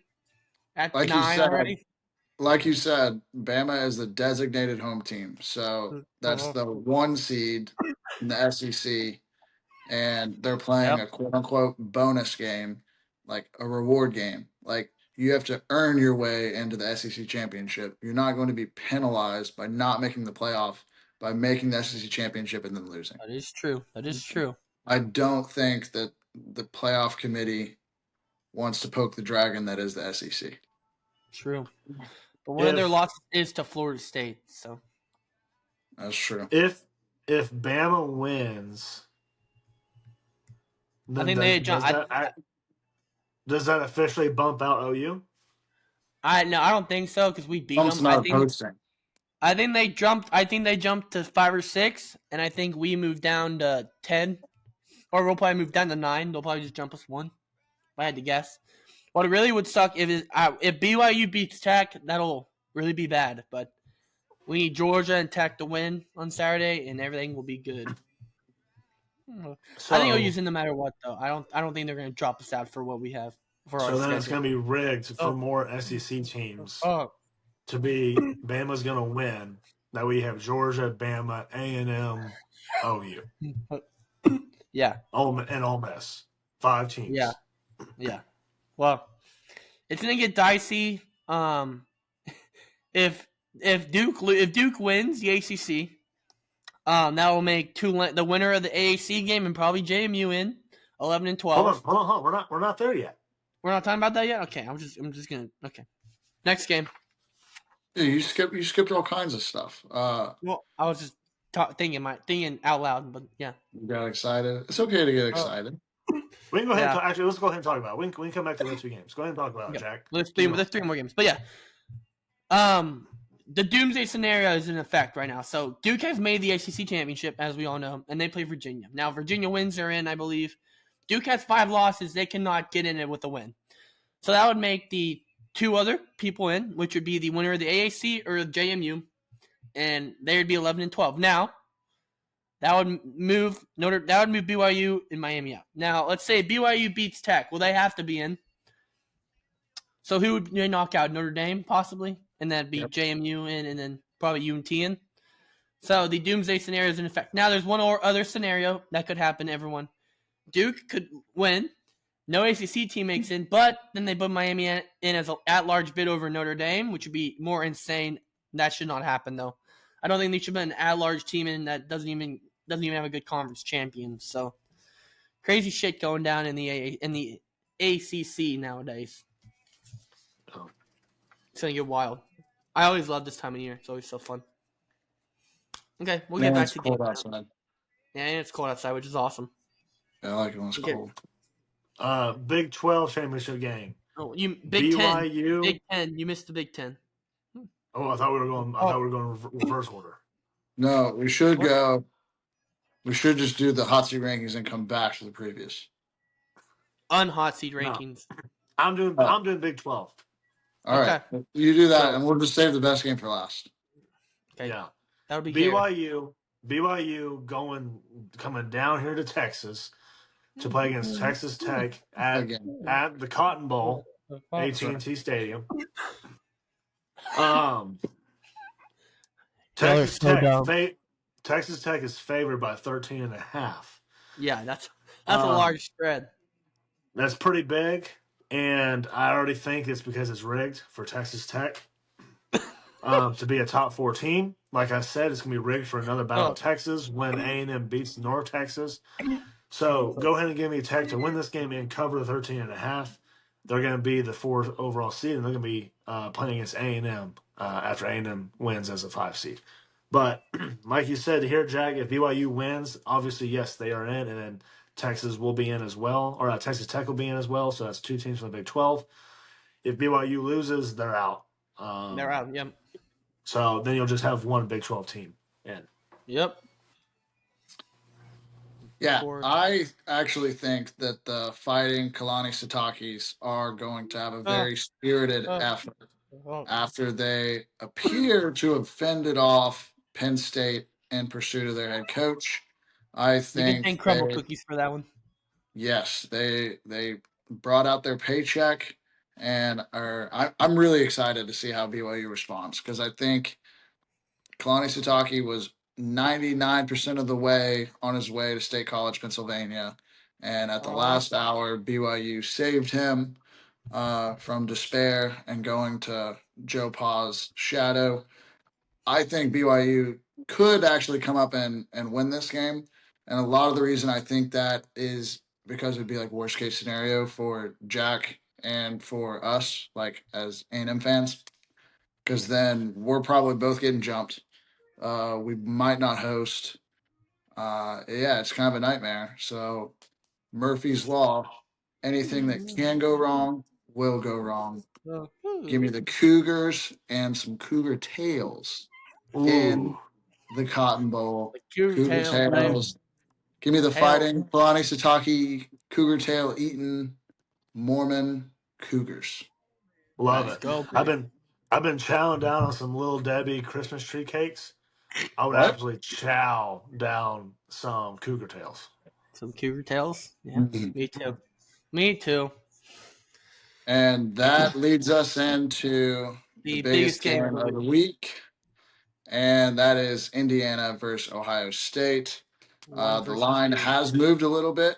[SPEAKER 2] at
[SPEAKER 3] Like
[SPEAKER 2] 9 already.
[SPEAKER 3] Like you said, Bama is the designated home team. So that's the 1 seed in the SEC. And they're playing a quote unquote bonus game, like a reward game. Like you have to earn your way into the SEC championship. You're not going to be penalized by not making the playoff, by making the SEC championship and then losing.
[SPEAKER 2] That is true.
[SPEAKER 3] I don't think that the playoff committee wants to poke the dragon that is the SEC.
[SPEAKER 2] True. But one of their losses is to Florida State. So
[SPEAKER 3] That's true.
[SPEAKER 1] If Bama wins,
[SPEAKER 2] I
[SPEAKER 1] then
[SPEAKER 2] think
[SPEAKER 1] does that officially bump out OU?
[SPEAKER 2] I don't think so because we beat them.
[SPEAKER 3] Trump's not posting.
[SPEAKER 2] I think they jumped. I think they jumped to 5 or 6, and I think we moved down to 10, or we'll probably move down to 9. They'll probably just jump us 1. If I had to guess. What it really would suck if BYU beats Tech, that'll really be bad. But we need Georgia and Tech to win on Saturday, and everything will be good.
[SPEAKER 1] So,
[SPEAKER 2] I think OU's in no matter what, though. I don't think they're going to drop us out for what we have for our
[SPEAKER 1] so then
[SPEAKER 2] schedule.
[SPEAKER 1] it's going to be rigged for more SEC teams to be Bama's going to win. That we have Georgia, Bama, A&M, OU.
[SPEAKER 2] Yeah.
[SPEAKER 1] And Ole Miss. 5 teams.
[SPEAKER 2] Yeah. Well, it's going to get dicey. If Duke wins the ACC, that will make the winner of the AAC game and probably JMU in 11 and 12.
[SPEAKER 1] Hold on. We're not there yet.
[SPEAKER 2] We're not talking about that yet. Okay, I'm just gonna. Okay, next game.
[SPEAKER 3] Yeah, you skipped all kinds of stuff.
[SPEAKER 2] Well, I was just thinking out loud, but yeah.
[SPEAKER 3] You got excited. It's okay to get excited.
[SPEAKER 1] We can go ahead. Actually, let's go ahead and talk about it. We can come back to the 2 games. Go ahead and talk about it, Jack.
[SPEAKER 2] There's 3 more games, but yeah. The doomsday scenario is in effect right now. So Duke has made the ACC championship, as we all know, and they play Virginia. Now Virginia wins, they're in, I believe. Duke has 5 losses; they cannot get in it with a win. So that would make the 2 other people in, which would be the winner of the AAC or the JMU, and they would be 11 and 12. Now, that would move BYU and Miami out. Now, let's say BYU beats Tech. Well, they have to be in. So who would knock out? Notre Dame, possibly? And that'd be JMU in, and then probably UNT in. So the doomsday scenario is in effect. Now, there's one or other scenario that could happen to everyone. Duke could win. No ACC team makes in, but then they put Miami in as an at-large bid over Notre Dame, which would be more insane. That should not happen, though. I don't think they should put an at-large team in that doesn't even have a good conference champion. So crazy shit going down in the ACC nowadays.
[SPEAKER 1] Oh.
[SPEAKER 2] It's gonna get wild. I always love this time of year. It's always so fun. Okay, we'll get back to
[SPEAKER 3] cold outside.
[SPEAKER 2] Yeah, and it's cold outside, which is awesome.
[SPEAKER 3] Yeah, I like it when it's cold.
[SPEAKER 1] Big 12 championship game.
[SPEAKER 2] Oh, Big
[SPEAKER 1] BYU.
[SPEAKER 2] 10. Big 10. You missed the Big 10.
[SPEAKER 1] Oh, I thought we were going. I thought we were going reverse order.
[SPEAKER 3] No, we should go. We should just do the hot seat rankings and come back to the previous.
[SPEAKER 2] Unhot seat rankings.
[SPEAKER 1] No. I'm doing Big 12.
[SPEAKER 3] All right, you do that, and we'll just save the best game for last.
[SPEAKER 2] Okay.
[SPEAKER 1] Yeah,
[SPEAKER 2] that would be
[SPEAKER 1] BYU coming down here to Texas to play against Texas Tech at the Cotton Bowl, AT&T Stadium. Texas Tech is favored by 13.5.
[SPEAKER 2] Yeah, that's a large spread.
[SPEAKER 1] That's pretty big, and I already think it's because it's rigged for Texas Tech to be a top 4 team. Like I said, it's going to be rigged for another Battle of Texas when A&M beats North Texas. So go ahead and give me Tech to win this game and cover the 13.5. They're going to be the 4th overall seed, and they're going to be playing against A&M after A&M wins as a 5 seed. But like you said here, Jack, if BYU wins, obviously, yes, they are in, and then Texas will be in as well, or Texas Tech will be in as well. So that's 2 teams from the Big 12. If BYU loses, they're out.
[SPEAKER 2] They're out, yep.
[SPEAKER 1] So then you'll just have 1 Big 12 team in.
[SPEAKER 2] Yep.
[SPEAKER 3] Yeah, I actually think that the Fighting Kalani Sitakis are going to have a very spirited effort after they appear to have fended off Penn State in pursuit of their head coach. I think
[SPEAKER 2] you can thank Crumble Cookies for that one.
[SPEAKER 3] Yes, they brought out their paycheck, and I'm really excited to see how BYU responds, because I think Kalani Sitake was 99% of the way on his way to State College, Pennsylvania, and at the last hour, BYU saved him from despair and going to Joe Pa's shadow. I think BYU could actually come up and win this game, and a lot of the reason I think that is because it'd be like worst case scenario for Jack and for us, like as A&M fans, because then we're probably both getting jumped. We might not host. Yeah, it's kind of a nightmare. So Murphy's Law, anything that can go wrong will go wrong. Give me the Cougars and some Cougar tails in
[SPEAKER 1] Ooh,
[SPEAKER 3] the Cotton Bowl.
[SPEAKER 2] The Cougar
[SPEAKER 3] Cougar
[SPEAKER 2] tail, baby.
[SPEAKER 3] tails. Give me the
[SPEAKER 2] Tail.
[SPEAKER 3] fighting Kalani Sataki, Cougar tail eating Mormon Cougars.
[SPEAKER 1] love
[SPEAKER 3] Bang.
[SPEAKER 1] it.
[SPEAKER 2] Go,
[SPEAKER 1] I've
[SPEAKER 2] baby.
[SPEAKER 1] been I've been chowing down on some Little Debbie Christmas tree cakes. I would
[SPEAKER 3] What?
[SPEAKER 1] absolutely chow down some cougar tails.
[SPEAKER 2] Some Cougar tails. Yeah,
[SPEAKER 3] Mhm.
[SPEAKER 2] me too. Me too.
[SPEAKER 3] And that leads us into the
[SPEAKER 2] The
[SPEAKER 3] biggest
[SPEAKER 2] biggest game of
[SPEAKER 3] game
[SPEAKER 2] the
[SPEAKER 3] of
[SPEAKER 2] week.
[SPEAKER 3] the week, and that is Indiana versus Ohio State.
[SPEAKER 2] One
[SPEAKER 3] The
[SPEAKER 2] versus
[SPEAKER 3] line
[SPEAKER 2] two.
[SPEAKER 3] has moved a little bit.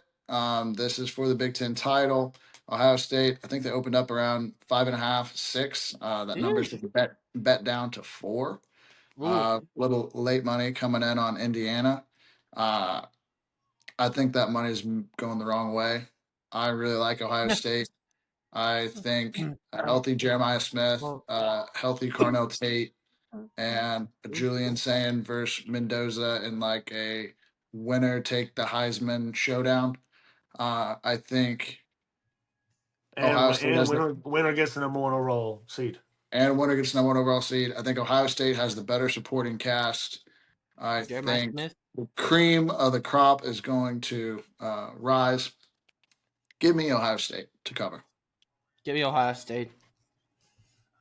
[SPEAKER 3] This is for the Big Ten title. Ohio State, I think they opened up around 5.5, 6. That number's
[SPEAKER 2] Eesh.
[SPEAKER 3] been bet down to 4.
[SPEAKER 2] Ooh.
[SPEAKER 3] Little late money coming in on Indiana. Uh, I think that money's going the wrong way. I really like Ohio State. I think a healthy Jeremiah Smith,
[SPEAKER 2] Well,
[SPEAKER 3] healthy Carnell Tate, and Julian Sand versus Mendoza in like a winner take the Heisman showdown. I think Ohio State
[SPEAKER 1] And
[SPEAKER 3] has the
[SPEAKER 1] winner gets the number one overall seed.
[SPEAKER 3] and winner gets number one overall seed. I think Ohio State has the better supporting cast. I
[SPEAKER 2] Jeremiah
[SPEAKER 3] think
[SPEAKER 2] Smith.
[SPEAKER 3] the cream of the crop is going to rise. Give me Ohio State to cover.
[SPEAKER 2] Give me Ohio State.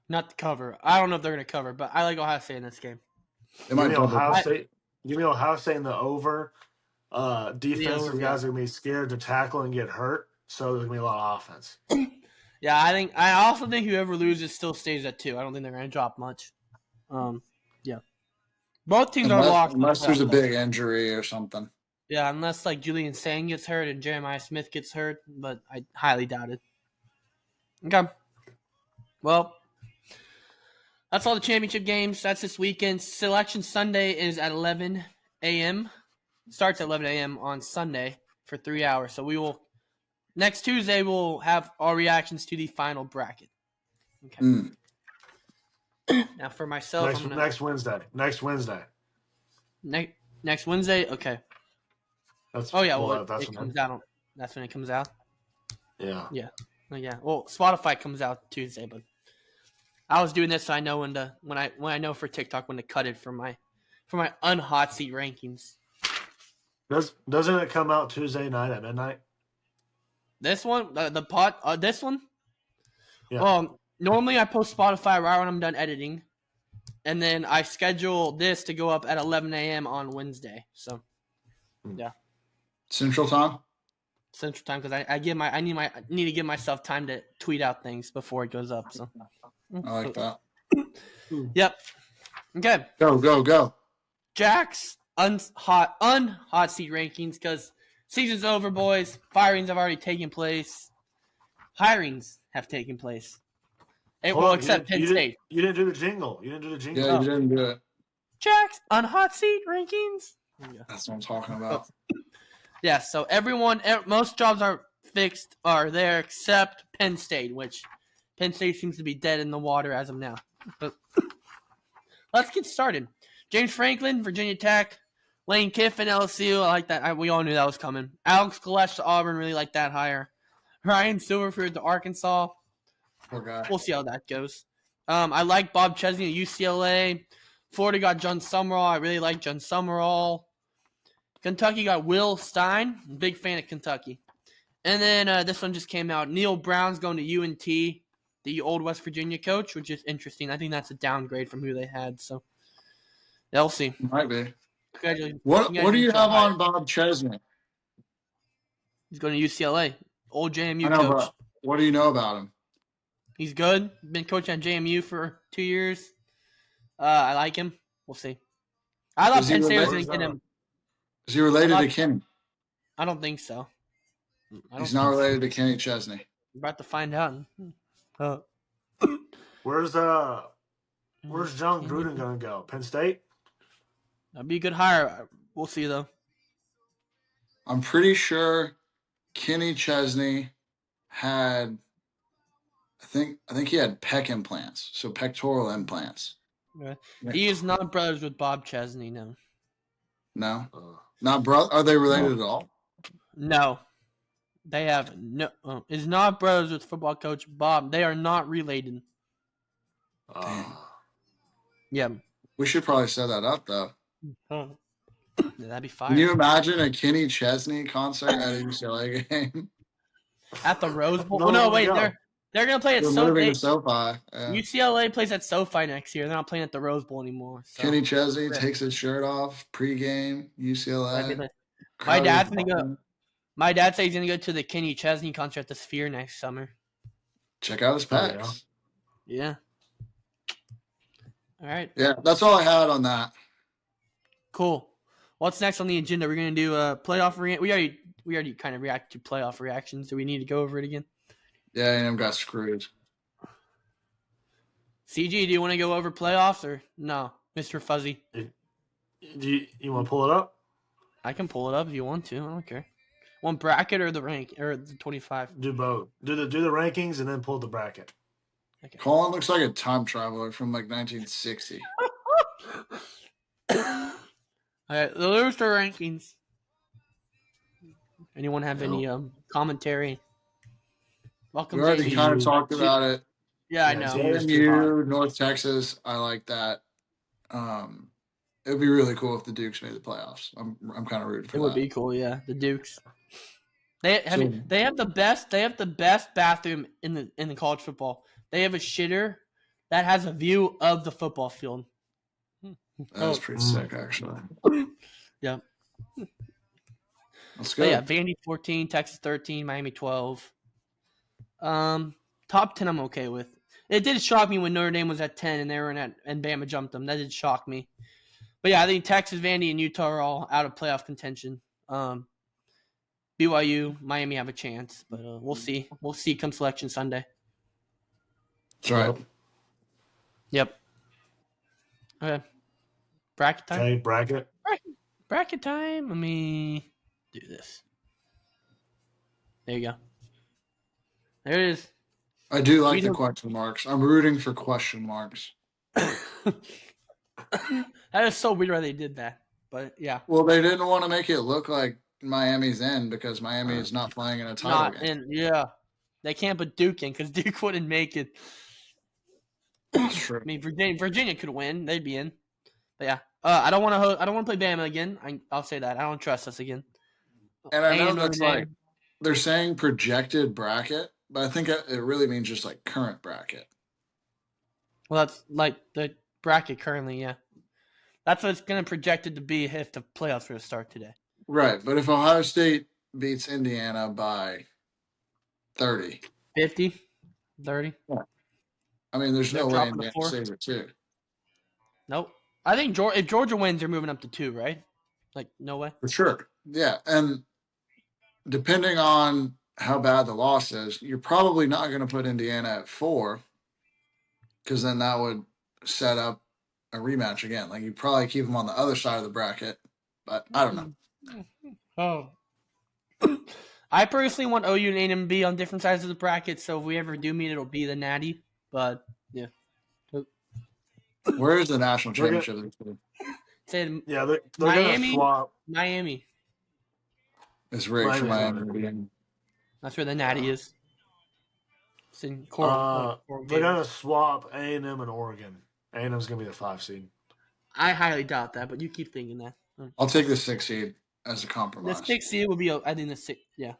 [SPEAKER 2] Not to cover. I don't know if they're going to cover, but I like Ohio State in this game.
[SPEAKER 3] They
[SPEAKER 1] Give
[SPEAKER 3] might
[SPEAKER 1] me
[SPEAKER 3] double.
[SPEAKER 1] Ohio
[SPEAKER 2] I
[SPEAKER 1] State. Give me Ohio State in the over.
[SPEAKER 2] the over.
[SPEAKER 1] Defensive
[SPEAKER 2] Yeah.
[SPEAKER 1] guys are gonna be scared to tackle and get hurt, so there's gonna be a lot of offense.
[SPEAKER 2] Yeah, I also think whoever loses still stays at 2. I don't think they're going to drop much. Yeah. Both teams are locked in the
[SPEAKER 3] Unless there's
[SPEAKER 2] playoff,
[SPEAKER 3] a
[SPEAKER 2] though.
[SPEAKER 3] big injury or something.
[SPEAKER 2] Yeah, unless like Julian Sang gets hurt and Jeremiah Smith gets hurt, but I highly doubt it. Okay. Well, that's all the championship games. That's this weekend. Selection Sunday is at 11 a.m. Starts at 11 a.m. on Sunday for 3 hours. So we will next Tuesday we'll have our reactions to the final bracket. Okay.
[SPEAKER 3] Mm.
[SPEAKER 2] Now for myself, I'm gonna
[SPEAKER 1] Next Wednesday. Next Wednesday.
[SPEAKER 2] next Wednesday. Okay.
[SPEAKER 1] That's
[SPEAKER 2] Oh yeah,
[SPEAKER 1] well.
[SPEAKER 2] well
[SPEAKER 1] That's
[SPEAKER 2] it
[SPEAKER 1] when.
[SPEAKER 2] comes out. That's when it comes out.
[SPEAKER 1] Yeah.
[SPEAKER 2] Yeah. Oh, yeah. Well, Spotify comes out Tuesday, but I was doing this so I know when I know for TikTok when to cut it for my unhot seat rankings.
[SPEAKER 1] Doesn't it come out Tuesday night at midnight?
[SPEAKER 2] This one, this one.
[SPEAKER 1] Yeah.
[SPEAKER 2] Well, normally I post Spotify right when I'm done editing, and then I schedule this to go up at 11 a.m. on Wednesday. So, yeah,
[SPEAKER 3] Central Time.
[SPEAKER 2] Central Time because I need to give myself time to tweet out things before it goes up. So,
[SPEAKER 3] I like that.
[SPEAKER 2] yep. Okay.
[SPEAKER 3] Go.
[SPEAKER 2] Jack's unhot seat rankings because season's over, boys. Firings have already taken place. Hirings have taken place.
[SPEAKER 1] Hold
[SPEAKER 2] Well,
[SPEAKER 1] on,
[SPEAKER 2] except Penn State.
[SPEAKER 1] You didn't do the jingle. You didn't do the jingle.
[SPEAKER 3] Yeah, you didn't do it.
[SPEAKER 2] Jack's unhot seat rankings.
[SPEAKER 3] That's what I'm talking about.
[SPEAKER 2] Yeah, so most jobs are fixed, are there except Penn State, which Penn State seems to be dead in the water as of now. But let's get started. James Franklin, Virginia Tech. Lane Kiffin, LSU. I like that. We all knew that was coming. Alex Galesh to Auburn. Really like that hire. Ryan Silverfield to Arkansas.
[SPEAKER 3] Poor guy.
[SPEAKER 2] We'll see how that goes. I like Bob Chesney at UCLA. Florida got John Summerall. I really like John Summerall. Kentucky got Will Stein. Big fan of Kentucky. And then this one just came out. Neil Brown's going to UNT, the old West Virginia coach, which is interesting. I think that's a downgrade from who they had. So, yeah, we'll see.
[SPEAKER 3] Might be.
[SPEAKER 2] Congratulations.
[SPEAKER 3] What do you have on Bob Chesney?
[SPEAKER 2] He's going to UCLA. Old JMU
[SPEAKER 3] I know,
[SPEAKER 2] coach.
[SPEAKER 3] but what do you know about him?
[SPEAKER 2] He's good. Been coaching at JMU for 2 years. I like him. We'll see. I thought Penn State was going to get him.
[SPEAKER 3] Is he related to Kenny?
[SPEAKER 2] I don't think so.
[SPEAKER 3] He's not related to Kenny Chesney.
[SPEAKER 2] We're about to find out.
[SPEAKER 1] Where's John Gruden gonna go? Penn State?
[SPEAKER 2] That'd be a good hire. We'll see though.
[SPEAKER 3] I'm pretty sure Kenny Chesney had I think he had pec implants, so pectoral implants.
[SPEAKER 2] He is not brothers with Bob Chesney, no.
[SPEAKER 3] No,
[SPEAKER 1] Uh,
[SPEAKER 3] not bro. Are they related at all?
[SPEAKER 2] No. They have no is not brothers with football coach Bob. They are not related.
[SPEAKER 3] Damn.
[SPEAKER 2] Yeah.
[SPEAKER 3] We should probably set that up though.
[SPEAKER 2] Oh. That'd be
[SPEAKER 3] Can you
[SPEAKER 2] fire.
[SPEAKER 3] imagine a Kenny Chesney concert at a UCLA game?
[SPEAKER 2] At the Rose Bowl. Well,
[SPEAKER 1] no
[SPEAKER 2] no,
[SPEAKER 1] one to
[SPEAKER 2] wait,
[SPEAKER 1] go.
[SPEAKER 2] they're gonna play at
[SPEAKER 3] We're moving to SoFi. Yeah.
[SPEAKER 2] UCLA plays at SoFi next year. They're not playing at the Rose Bowl anymore. So
[SPEAKER 3] Kenny Chesney takes his shirt off pregame.
[SPEAKER 2] that'd be
[SPEAKER 3] UCLA.
[SPEAKER 2] lit. My
[SPEAKER 3] Crowd
[SPEAKER 2] dad's
[SPEAKER 3] is
[SPEAKER 2] gonna go.
[SPEAKER 3] bumping.
[SPEAKER 2] My dad says he's gonna go to the Kenny Chesney concert at the Sphere next summer.
[SPEAKER 3] Check out his
[SPEAKER 1] Oh,
[SPEAKER 3] packs.
[SPEAKER 2] Yeah. All right.
[SPEAKER 3] Yeah, that's all I had on that.
[SPEAKER 2] Cool. What's next on the agenda? We're gonna do a playoff. We already kind of reacted to playoff reactions. Do we need to go over it again?
[SPEAKER 3] Yeah, A&M got screwed.
[SPEAKER 2] CG, do you want to go over playoffs or no, Mr. Fuzzy?
[SPEAKER 1] Do you want to pull it up?
[SPEAKER 2] I can pull it up if you want to. I don't care. Want bracket or the rank or the 25?
[SPEAKER 1] Do both. Do the rankings and then pull the bracket.
[SPEAKER 2] Okay.
[SPEAKER 3] Colin looks like a time traveler from like 1960.
[SPEAKER 2] All right, there's the rankings. Anyone have any commentary? Welcome,
[SPEAKER 3] We already
[SPEAKER 2] JD.
[SPEAKER 3] kind of talked about it.
[SPEAKER 2] Yeah, I know.
[SPEAKER 3] JMU, North Texas, I like that. It would be really cool if the Dukes made the playoffs. I'm kind of rooting for that.
[SPEAKER 2] It would be cool, yeah. The Dukes. They have the best bathroom in the college football. They have a shitter that has a view of the football field.
[SPEAKER 3] That was pretty sick, actually.
[SPEAKER 2] Yeah.
[SPEAKER 3] Let's
[SPEAKER 2] But
[SPEAKER 3] go.
[SPEAKER 2] yeah, Vandy 14, Texas 13, Miami 12. Top 10 I'm okay with. It did shock me when Notre Dame was at 10 and they were and Bama jumped them. That did shock me. But yeah, I think Texas, Vandy, and Utah are all out of playoff contention. BYU, Miami have a chance, but we'll see. We'll see come Selection Sunday.
[SPEAKER 3] That's right.
[SPEAKER 2] Yep. Okay. Bracket time.
[SPEAKER 1] Okay, bracket.
[SPEAKER 2] Bracket time. Let me do this. There you go. There it is.
[SPEAKER 3] I do like the question marks. I'm rooting for question marks.
[SPEAKER 2] That is so weird why they did that. But yeah.
[SPEAKER 3] Well, they didn't want to make it look like Miami's in because Miami is not playing in a title game.
[SPEAKER 2] Yeah. They can't put Duke in because Duke wouldn't make it.
[SPEAKER 3] That's true.
[SPEAKER 2] I mean, Virginia could win; they'd be in. But yeah, I don't want to play Bama again. I'll say that I don't trust us again.
[SPEAKER 3] And I know that's like they're saying projected bracket, but I think it really means just like current bracket.
[SPEAKER 2] Well, that's like the bracket currently. Yeah, that's what it's going to projected to be if the playoffs were to start today.
[SPEAKER 3] Right, but if Ohio State beats Indiana by 30,
[SPEAKER 2] 50, 30.
[SPEAKER 3] Yeah. I mean, there's no way Indiana saves it too.
[SPEAKER 2] Nope. I think if Georgia wins, they're moving up to 2, right? Like, no way.
[SPEAKER 3] For sure. Yeah, and depending on how bad the loss is, you're probably not going to put Indiana at 4 because then that would set up a rematch again. Like, you probably keep them on the other side of the bracket, but I don't know.
[SPEAKER 2] Oh. I personally want OU and A&M to be on different sides of the bracket, so if we ever do meet, it'll be the Natty. But, yeah.
[SPEAKER 3] Where is the national championship?
[SPEAKER 2] Yeah,
[SPEAKER 1] they're going to swap.
[SPEAKER 2] Miami.
[SPEAKER 3] It's rigged for Miami.
[SPEAKER 2] That's where the Natty is. It's in
[SPEAKER 1] Coral. They're going to swap A&M and Oregon. A&M's going to be the 5 seed.
[SPEAKER 2] I highly doubt that, but you keep thinking that.
[SPEAKER 3] I'll take the 6 seed as a compromise.
[SPEAKER 2] The 6 seed will be, I think, the 6. Yeah.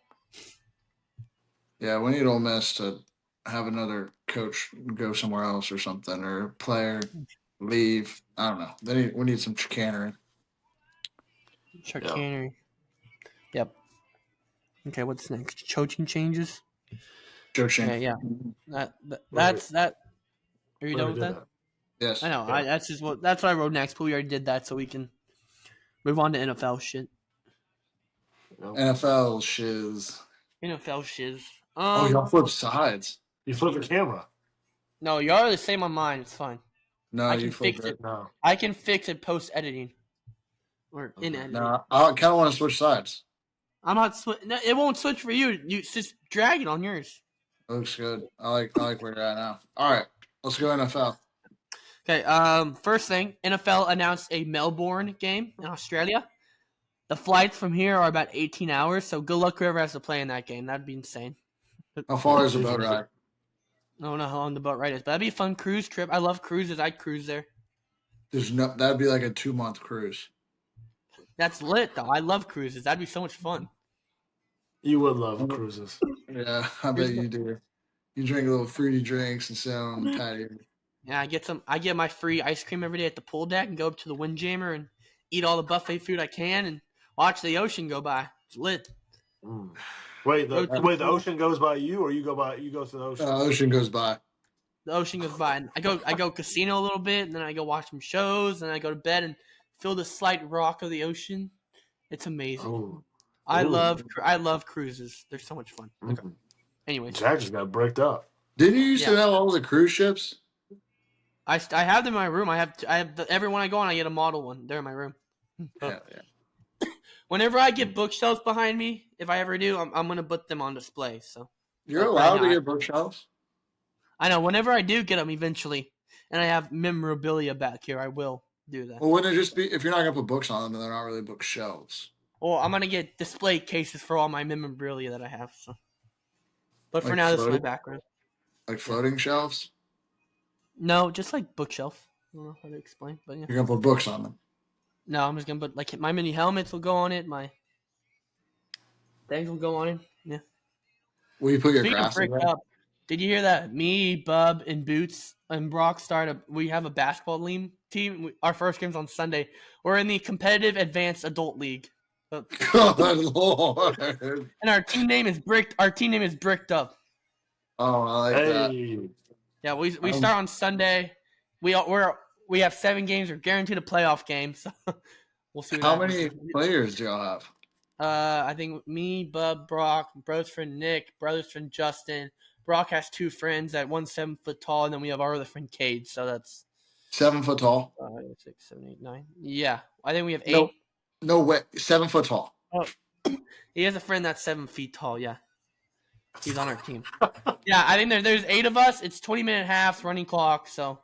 [SPEAKER 3] Yeah, we need Ole Miss to have another coach go somewhere else or something, or a player leave. I don't know. We need some chicanery.
[SPEAKER 2] Chicanery. Yep. Okay, what's next? Coaching changes.
[SPEAKER 3] Coaching.
[SPEAKER 2] Yeah. That's that. Are you done with that?
[SPEAKER 3] Yes.
[SPEAKER 2] I know.
[SPEAKER 1] Yeah.
[SPEAKER 2] That's what I wrote next, but we already did that, so we can move on to NFL shit.
[SPEAKER 3] NFL shiz.
[SPEAKER 2] NFL shiz.
[SPEAKER 3] Y'all flip sides.
[SPEAKER 1] You flip the camera.
[SPEAKER 2] No, y'all the same on mine. It's fine.
[SPEAKER 3] No, you flip it.
[SPEAKER 1] No.
[SPEAKER 2] I can fix it post editing. Or in editing.
[SPEAKER 3] No, I kind of want to switch sides.
[SPEAKER 2] I'm not. No, it won't switch for you. You just drag it on yours.
[SPEAKER 3] Looks good. I like where you're at now. All right, let's go NFL.
[SPEAKER 2] Okay. First thing, NFL announced a Melbourne game in Australia. The flights from here are about 18 hours, so good luck whoever has to play in that game. That'd be insane.
[SPEAKER 3] How far is the boat ride?
[SPEAKER 2] I don't know how long the boat ride is, but that'd be a fun cruise trip. I love cruises. I'd cruise there.
[SPEAKER 3] That'd be like a 2-month cruise.
[SPEAKER 2] That's lit, though. I love cruises. That'd be so much fun.
[SPEAKER 1] You would love cruises.
[SPEAKER 3] Yeah, I bet you do. You drink a little fruity drinks and sit on the patio.
[SPEAKER 2] Yeah, I get my free ice cream every day at the pool deck and go up to the Windjammer and eat all the buffet food I can and watch the ocean go by. It's lit.
[SPEAKER 1] Mm. Wait, the ocean goes by you, or you go to the ocean?
[SPEAKER 3] Ocean goes by.
[SPEAKER 2] The ocean goes by, and I go casino a little bit, and then I go watch some shows, and I go to bed and feel the slight rock of the ocean. It's amazing.
[SPEAKER 1] Oh.
[SPEAKER 2] I love cruises. They're so much fun. Okay. Anyways,
[SPEAKER 1] Jack just got bricked up.
[SPEAKER 3] Didn't you used to have all the cruise ships?
[SPEAKER 2] I have them in my room. I have every one I go on. I get a model one. They're in my room.
[SPEAKER 3] Yeah.
[SPEAKER 2] Whenever I get bookshelves behind me, if I ever do, I'm gonna put them on display. So
[SPEAKER 3] You're allowed to get bookshelves?
[SPEAKER 2] I know. Whenever I do get them, eventually, and I have memorabilia back here, I will do that.
[SPEAKER 3] Well, wouldn't it just be if you're not gonna put books on them, then they're not really bookshelves?
[SPEAKER 2] Well, I'm gonna get display cases for all my memorabilia that I have. So, but for
[SPEAKER 3] Like
[SPEAKER 2] now, this is my
[SPEAKER 3] floating?
[SPEAKER 2] background.
[SPEAKER 3] Like floating shelves?
[SPEAKER 2] No, just like bookshelf. I don't know how to explain, but yeah.
[SPEAKER 3] You're gonna put books on them.
[SPEAKER 2] No, I'm just gonna put like my mini helmets will go on it. My things will go on it. Yeah.
[SPEAKER 3] Will you put your
[SPEAKER 2] Speaking of
[SPEAKER 3] grass in
[SPEAKER 2] bricked
[SPEAKER 3] there?
[SPEAKER 2] up, did you hear that? Me, Bub, and Boots and Brock we have a basketball team. Our first game's on Sunday. We're in the competitive advanced adult league.
[SPEAKER 3] Good Lord.
[SPEAKER 2] And our team name is Bricked. Our team name is Bricked Up.
[SPEAKER 3] Oh, I like that.
[SPEAKER 2] Yeah, we start on Sunday. We have 7 games. We're guaranteed a playoff game. So we'll see.
[SPEAKER 3] How many players do y'all have?
[SPEAKER 2] I think me, Bub, Brock, brother's friend Nick, brother's friend Justin. Brock has 2 friends. That one's 7 foot tall, and then we have our other friend Cade. So that's
[SPEAKER 3] 7 foot tall.
[SPEAKER 2] 5, 6, 7, 8, 9. Yeah, I think we have 8.
[SPEAKER 3] No way. 7 foot tall.
[SPEAKER 2] Oh, he has a friend that's 7 feet tall. Yeah, he's on our team. Yeah, I think there's 8 of us. It's 20-minute halves, running clock. So,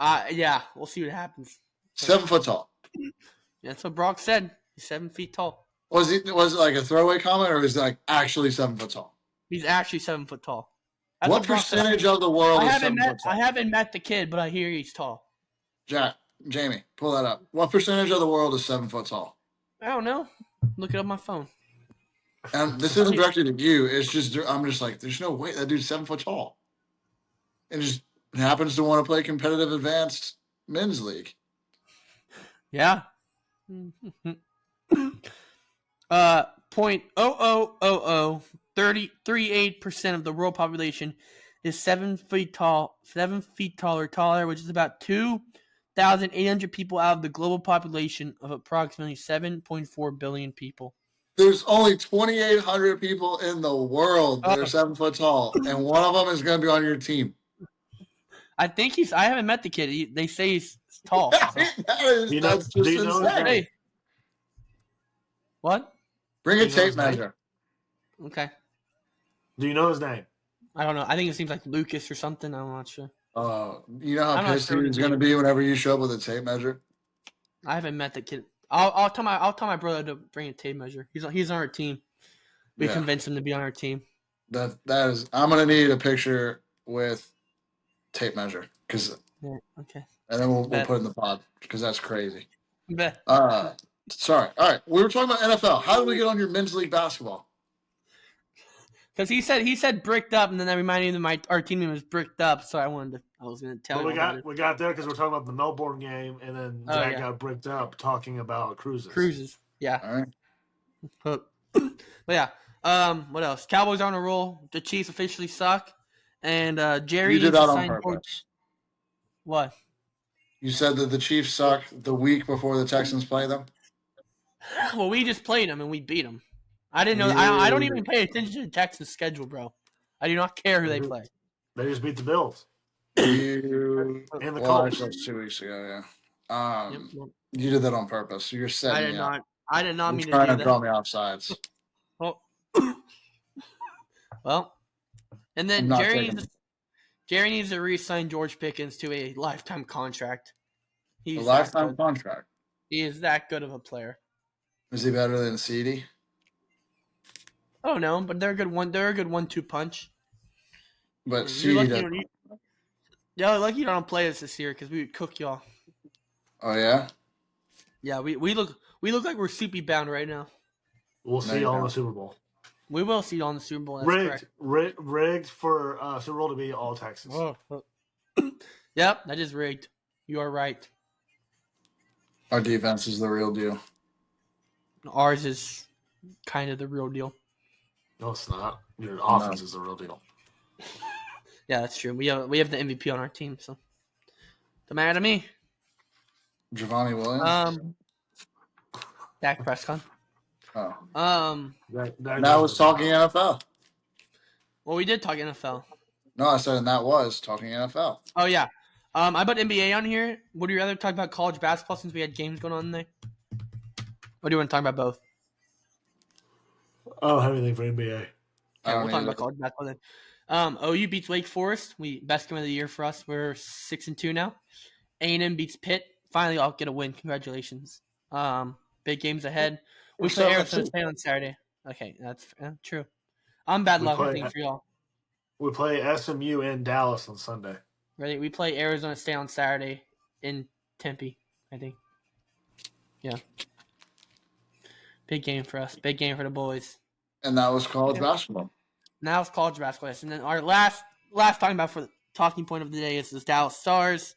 [SPEAKER 2] yeah, we'll see what happens.
[SPEAKER 3] 7 foot tall.
[SPEAKER 2] Yeah, that's what Brock said. He's 7 feet tall.
[SPEAKER 3] Was it like a throwaway comment, or was it like actually 7 foot tall?
[SPEAKER 2] He's actually 7 foot tall. That's
[SPEAKER 3] what percentage of the world is 7 foot tall?
[SPEAKER 2] I haven't met the kid, but I hear he's tall.
[SPEAKER 3] Jamie, pull that up. What percentage of the world is 7 foot tall?
[SPEAKER 2] I don't know. Look it up on my phone.
[SPEAKER 3] And this isn't directed at you. It's just I'm just like, there's no way that dude's 7 foot tall. And just happens to want to play competitive advanced men's league.
[SPEAKER 2] Yeah. 0.000038% of the world population is 7 feet tall, 7 feet tall or taller, which is about 2,800 people out of the global population of approximately 7.4 billion people.
[SPEAKER 3] There's only 2,800 people in the world that are 7 foot tall, and one of them is going to be on your team.
[SPEAKER 2] I think I haven't met the kid. They say he's tall. So.
[SPEAKER 3] That's just insane.
[SPEAKER 2] What?
[SPEAKER 3] Bring a tape measure.
[SPEAKER 2] Okay.
[SPEAKER 1] Do you know his name?
[SPEAKER 2] I don't know. I think it seems like Lucas or something. I'm not sure.
[SPEAKER 3] You know how pissed he's going to be whenever you show up with a tape measure?
[SPEAKER 2] I haven't met the kid. I'll tell my brother to bring a tape measure. He's on our team. We convinced him to be on our team.
[SPEAKER 3] That is. I'm going to need a picture with tape measure
[SPEAKER 2] okay.
[SPEAKER 3] And then we'll put it in the pod because that's crazy.
[SPEAKER 2] Bet.
[SPEAKER 3] Sorry. All right. We were talking about NFL. How did we get on your men's league basketball?
[SPEAKER 2] Because he said bricked up, and then that reminded me that our team name was bricked up. So I was going to tell you.
[SPEAKER 1] We got there because we're talking about the Melbourne game, and then Jack got bricked up talking about cruises.
[SPEAKER 2] Yeah.
[SPEAKER 3] All right.
[SPEAKER 2] But yeah. What else? Cowboys are on a roll. The Chiefs officially suck, and Jerry.
[SPEAKER 3] You did that on purpose.
[SPEAKER 2] What?
[SPEAKER 3] You said that the Chiefs suck the week before the Texans play them?
[SPEAKER 2] Well, we just played them and we beat them. I didn't know. I don't even pay attention to the Texans' schedule, bro. I do not care who they play.
[SPEAKER 1] They just beat the Bills.
[SPEAKER 3] And
[SPEAKER 1] the Colts.
[SPEAKER 3] That was 2 weeks ago, yeah. You did that on purpose. You're setting me up.
[SPEAKER 2] I did not mean to do
[SPEAKER 3] trying
[SPEAKER 2] that.
[SPEAKER 3] to draw me off sides.
[SPEAKER 2] Well, And
[SPEAKER 3] I'm
[SPEAKER 2] then
[SPEAKER 3] not
[SPEAKER 2] Jerry
[SPEAKER 3] taking
[SPEAKER 2] needs to re-sign George Pickens to a lifetime contract.
[SPEAKER 3] a
[SPEAKER 2] He's that
[SPEAKER 3] lifetime
[SPEAKER 2] good.
[SPEAKER 3] contract.
[SPEAKER 2] He is that good of a player.
[SPEAKER 3] Is he better than CD?
[SPEAKER 2] I don't know, but they're a good one. They're a good 1-2 punch.
[SPEAKER 3] But
[SPEAKER 2] And you're
[SPEAKER 3] CD
[SPEAKER 2] lucky.
[SPEAKER 3] does.
[SPEAKER 2] Yeah, lucky you don't play us this year because we would cook y'all.
[SPEAKER 3] Oh yeah.
[SPEAKER 2] Yeah, we look like we're soupy bound right now.
[SPEAKER 1] We'll
[SPEAKER 3] No,
[SPEAKER 1] see
[SPEAKER 3] you
[SPEAKER 1] y'all in the
[SPEAKER 3] don't.
[SPEAKER 1] Super Bowl.
[SPEAKER 2] We will see y'all in the Super Bowl. That's correct.
[SPEAKER 1] Rigged for Super Bowl to be all Texas.
[SPEAKER 2] Yep, that is rigged. You are right.
[SPEAKER 3] Our defense is the real deal.
[SPEAKER 2] Ours is kind of the real deal.
[SPEAKER 1] No, it's not. Your
[SPEAKER 3] No.
[SPEAKER 1] offense is the real deal.
[SPEAKER 2] Yeah, that's true. We have the MVP on our team, so don't matter to me.
[SPEAKER 3] Giovanni Williams.
[SPEAKER 2] Dak Prescott.
[SPEAKER 3] Oh.
[SPEAKER 1] That
[SPEAKER 3] Now
[SPEAKER 1] goes
[SPEAKER 3] it's
[SPEAKER 1] as well.
[SPEAKER 3] talking NFL.
[SPEAKER 2] Well, we did talk NFL.
[SPEAKER 3] No, I said, and that was talking NFL.
[SPEAKER 2] Oh yeah. I put NBA on here. Would you rather talk about college basketball since we had games going on there? Or do you want to talk about both?
[SPEAKER 1] I don't have anything for NBA.
[SPEAKER 2] Okay,
[SPEAKER 3] I
[SPEAKER 2] we'll
[SPEAKER 3] don't
[SPEAKER 2] talk
[SPEAKER 3] either.
[SPEAKER 2] about college basketball then. OU beats Wake Forest. Best game of the year for us. We're 6-2 now. A&M beats Pitt. Finally, I'll get a win. Congratulations. Big games ahead.
[SPEAKER 3] We're
[SPEAKER 2] We play Arizona
[SPEAKER 3] 7-2.
[SPEAKER 2] State on Saturday. Okay, that's true. I'm bad
[SPEAKER 1] We
[SPEAKER 2] luck, I
[SPEAKER 1] play
[SPEAKER 2] think, for y'all.
[SPEAKER 1] we play SMU in Dallas on Sunday.
[SPEAKER 2] Ready? We play Arizona State on Saturday in Tempe, I think. Yeah. Big game for us. Big game for the boys.
[SPEAKER 3] And that was college basketball.
[SPEAKER 2] Now it's college basketball. And then our last talking about for the talking point of the day is the Dallas Stars.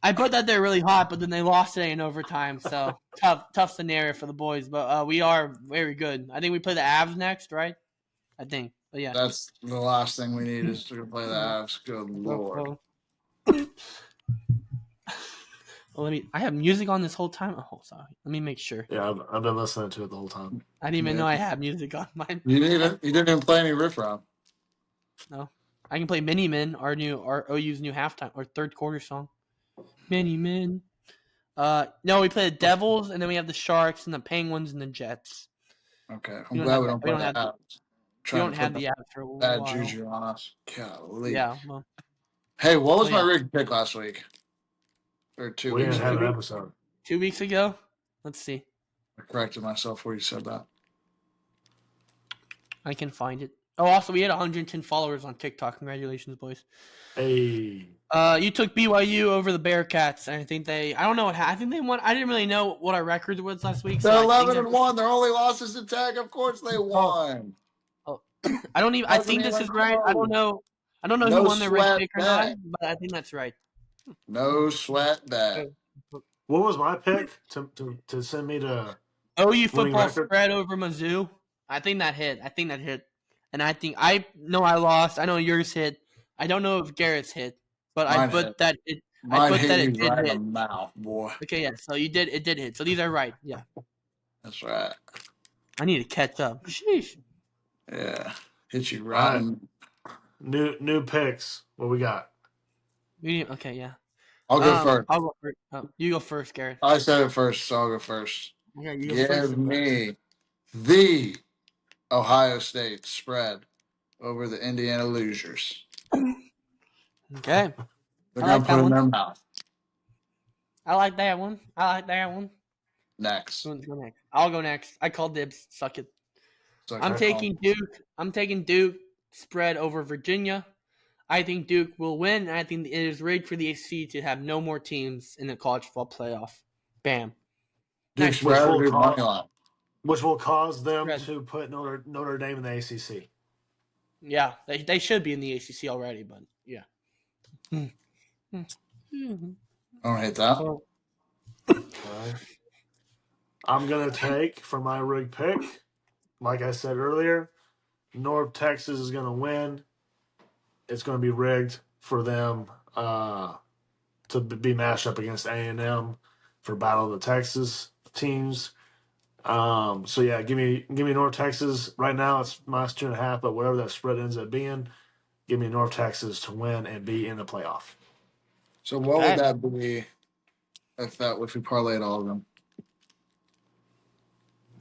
[SPEAKER 2] I put that they're really hot, but then they lost today in overtime. So tough scenario for the boys. But we are very good. I think we play the Avs next, right? I think. But yeah.
[SPEAKER 3] That's the last thing we need is to play the Avs. Good lord.
[SPEAKER 2] Well, I have music on this whole time. Oh, sorry. Let me make sure.
[SPEAKER 1] Yeah, I've been listening to it the whole time.
[SPEAKER 2] I didn't even know I had music on mine.
[SPEAKER 3] You didn't even play any riff round.
[SPEAKER 2] No, I can play Mini Men, our OU's new halftime or third quarter song. Mini Men. No, we play the Devils, and then we have the Sharks and the Penguins and the Jets.
[SPEAKER 3] Okay,
[SPEAKER 2] We
[SPEAKER 3] I'm
[SPEAKER 2] don't
[SPEAKER 3] glad
[SPEAKER 2] have
[SPEAKER 3] we
[SPEAKER 2] that.
[SPEAKER 3] don't
[SPEAKER 2] We
[SPEAKER 3] play
[SPEAKER 2] don't
[SPEAKER 3] the
[SPEAKER 2] have.
[SPEAKER 3] Avs.
[SPEAKER 2] We
[SPEAKER 3] Trying
[SPEAKER 2] don't
[SPEAKER 3] to
[SPEAKER 2] have
[SPEAKER 3] put
[SPEAKER 2] the
[SPEAKER 3] the
[SPEAKER 2] app for a
[SPEAKER 3] bad
[SPEAKER 2] while.
[SPEAKER 3] juju on us. Golly.
[SPEAKER 2] Yeah. Well,
[SPEAKER 3] Hey, what was
[SPEAKER 2] Oh,
[SPEAKER 3] my
[SPEAKER 2] yeah.
[SPEAKER 3] rig pick last week? Or 2
[SPEAKER 1] We
[SPEAKER 3] weeks
[SPEAKER 1] didn't have
[SPEAKER 3] ago?
[SPEAKER 1] an episode.
[SPEAKER 2] 2 weeks ago. Let's see.
[SPEAKER 3] I corrected myself before you said that.
[SPEAKER 2] I can find it. Oh, also, we had 110 followers on TikTok. Congratulations, boys.
[SPEAKER 1] Hey,
[SPEAKER 2] You took BYU over the Bearcats, and I think they. I don't know what. I think they won. I didn't really know what our record was last week.
[SPEAKER 3] They're
[SPEAKER 2] So I
[SPEAKER 3] 11-1. Their only loss is to Tech. Of course they
[SPEAKER 2] Oh,
[SPEAKER 3] won.
[SPEAKER 2] I don't even. I
[SPEAKER 3] Wasn't
[SPEAKER 2] think this
[SPEAKER 3] even
[SPEAKER 2] is right. I don't
[SPEAKER 3] close.
[SPEAKER 2] know. I don't know who
[SPEAKER 3] No
[SPEAKER 2] won their rig
[SPEAKER 3] sweat
[SPEAKER 2] pick or not,
[SPEAKER 3] bet.
[SPEAKER 2] but I think that's right.
[SPEAKER 3] No sweat bet.
[SPEAKER 1] what was my pick to send me to
[SPEAKER 2] OU
[SPEAKER 1] winning
[SPEAKER 2] football
[SPEAKER 1] record?
[SPEAKER 2] spread over Mizzou. I think that hit. And I know I lost. I know yours hit. I don't know if Garrett's hit, but I
[SPEAKER 3] Mine hit.
[SPEAKER 2] put that it. I
[SPEAKER 3] Mine
[SPEAKER 2] put
[SPEAKER 3] hit
[SPEAKER 2] that
[SPEAKER 3] you
[SPEAKER 2] it did
[SPEAKER 3] right in the
[SPEAKER 2] hit.
[SPEAKER 3] mouth, boy.
[SPEAKER 2] Okay, yeah. So you did. It did hit. So these are right. Yeah.
[SPEAKER 3] That's right.
[SPEAKER 2] I need to catch up. Sheesh.
[SPEAKER 3] Yeah. Hit you
[SPEAKER 1] All
[SPEAKER 3] right
[SPEAKER 1] right,
[SPEAKER 3] in.
[SPEAKER 1] new picks. What we got?
[SPEAKER 2] Okay, yeah.
[SPEAKER 3] I'll go first.
[SPEAKER 2] I'll go first. Oh, you go first, Garrett.
[SPEAKER 3] I said it first, so I'll go first.
[SPEAKER 2] Okay, you go first.
[SPEAKER 3] Give me the Ohio State spread over the Indiana Losers.
[SPEAKER 2] Okay.
[SPEAKER 3] They're
[SPEAKER 2] I
[SPEAKER 3] going
[SPEAKER 2] like
[SPEAKER 3] to
[SPEAKER 2] that
[SPEAKER 3] put in
[SPEAKER 2] one.
[SPEAKER 3] their mouth.
[SPEAKER 2] I like that one.
[SPEAKER 3] Next.
[SPEAKER 2] Who wants to go next? I'll go next. I call dibs. Suck it.
[SPEAKER 3] So
[SPEAKER 2] I'm taking Duke. I'm taking Duke spread over Virginia. I think Duke will win, and I think it is rigged for the ACC to have no more teams in the college football playoff. Bam.
[SPEAKER 3] Duke
[SPEAKER 2] Next
[SPEAKER 3] spread or
[SPEAKER 1] will
[SPEAKER 3] Duke
[SPEAKER 1] call-
[SPEAKER 3] money line?
[SPEAKER 1] Which will cause them
[SPEAKER 2] Spread.
[SPEAKER 1] to put Notre Dame in the ACC.
[SPEAKER 2] Yeah, they should be in the ACC already, but yeah.
[SPEAKER 3] I don't hate that.
[SPEAKER 1] Okay. I'm gonna take for my rig pick. Like I said earlier, North Texas is gonna win. It's gonna be rigged for them to be matched up against A&M for Battle of the Texas teams. So yeah, give me North Texas. Right now it's -2.5, but whatever that spread ends up being, give me North Texas to win and be in the playoff.
[SPEAKER 3] So what
[SPEAKER 2] Okay.
[SPEAKER 3] would that be if we parlayed all of them?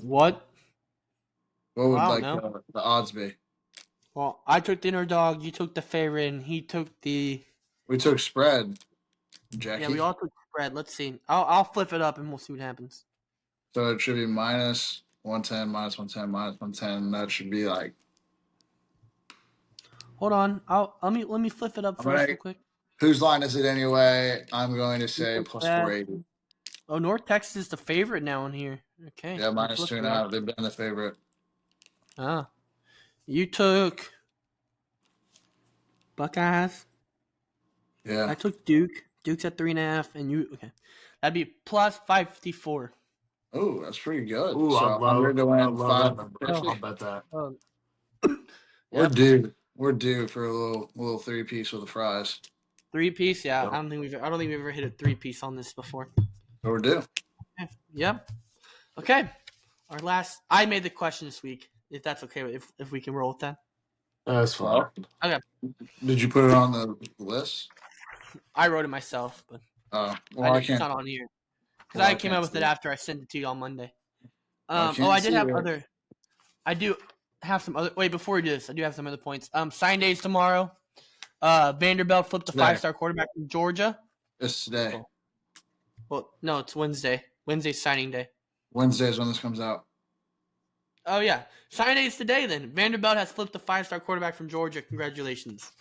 [SPEAKER 2] What?
[SPEAKER 3] What would
[SPEAKER 2] I don't know.
[SPEAKER 3] the odds be?
[SPEAKER 2] Well, I took the underdog. You took the favorite, and he took the.
[SPEAKER 3] We took spread,
[SPEAKER 2] Yeah, we
[SPEAKER 3] Jackie.
[SPEAKER 2] all took spread. Let's see. I'll flip it up, and we'll see what happens.
[SPEAKER 3] So it should be minus 110, minus 110, minus 110. That should be like,
[SPEAKER 2] Hold on. Let me flip it up
[SPEAKER 3] I'm
[SPEAKER 2] first,
[SPEAKER 3] gonna,
[SPEAKER 2] real quick.
[SPEAKER 3] whose line is it anyway? I'm going to
[SPEAKER 2] You
[SPEAKER 3] say
[SPEAKER 2] took
[SPEAKER 3] plus
[SPEAKER 2] that.
[SPEAKER 3] 480.
[SPEAKER 2] Oh, North Texas is the favorite now in here. Okay,
[SPEAKER 3] Yeah,
[SPEAKER 2] I'm
[SPEAKER 3] minus two
[SPEAKER 2] flipping
[SPEAKER 3] and a
[SPEAKER 2] it up.
[SPEAKER 3] half. They've been the favorite.
[SPEAKER 2] Ah, you took Buckeyes.
[SPEAKER 3] Yeah.
[SPEAKER 2] I took Duke. Duke's at 3.5, and you okay? That'd be plus 554.
[SPEAKER 3] Oh, that's pretty good.
[SPEAKER 1] Ooh,
[SPEAKER 3] So I'm ready to
[SPEAKER 1] I
[SPEAKER 3] win
[SPEAKER 1] love that number.
[SPEAKER 3] 550.
[SPEAKER 1] I'll bet that.
[SPEAKER 2] Oh,
[SPEAKER 3] We're
[SPEAKER 2] yep.
[SPEAKER 3] due. We're due for a little 3-piece with the fries.
[SPEAKER 2] 3-piece. Yeah,
[SPEAKER 1] Yep.
[SPEAKER 2] I don't think we've ever hit a 3-piece on this before.
[SPEAKER 3] So we're due.
[SPEAKER 2] Yep. Okay. Our last. I made the question this week. If that's okay, if we can roll with that.
[SPEAKER 1] That's fine.
[SPEAKER 3] Well,
[SPEAKER 2] Okay.
[SPEAKER 3] did you put it on the list?
[SPEAKER 2] I wrote it myself, but
[SPEAKER 3] Well, I
[SPEAKER 2] it's
[SPEAKER 3] can't.
[SPEAKER 2] not on here because
[SPEAKER 3] Well,
[SPEAKER 2] I
[SPEAKER 3] I
[SPEAKER 2] came up
[SPEAKER 3] can't
[SPEAKER 2] with
[SPEAKER 3] see
[SPEAKER 2] it
[SPEAKER 3] it.
[SPEAKER 2] after I sent it to you on Monday.
[SPEAKER 3] I
[SPEAKER 2] Oh,
[SPEAKER 3] can't
[SPEAKER 2] I did
[SPEAKER 3] see
[SPEAKER 2] have
[SPEAKER 3] it.
[SPEAKER 2] other. I do have some other. Wait, before we do this, I do have some other points. Sign days tomorrow. Vanderbilt flipped a
[SPEAKER 3] Today.
[SPEAKER 2] 5-star quarterback from Georgia.
[SPEAKER 3] It's today.
[SPEAKER 2] Well, no, it's Wednesday. Wednesday's signing day.
[SPEAKER 3] Wednesday is when this comes out.
[SPEAKER 2] Oh yeah, signing day is today. Then Vanderbilt has flipped a 5-star quarterback from Georgia. Congratulations.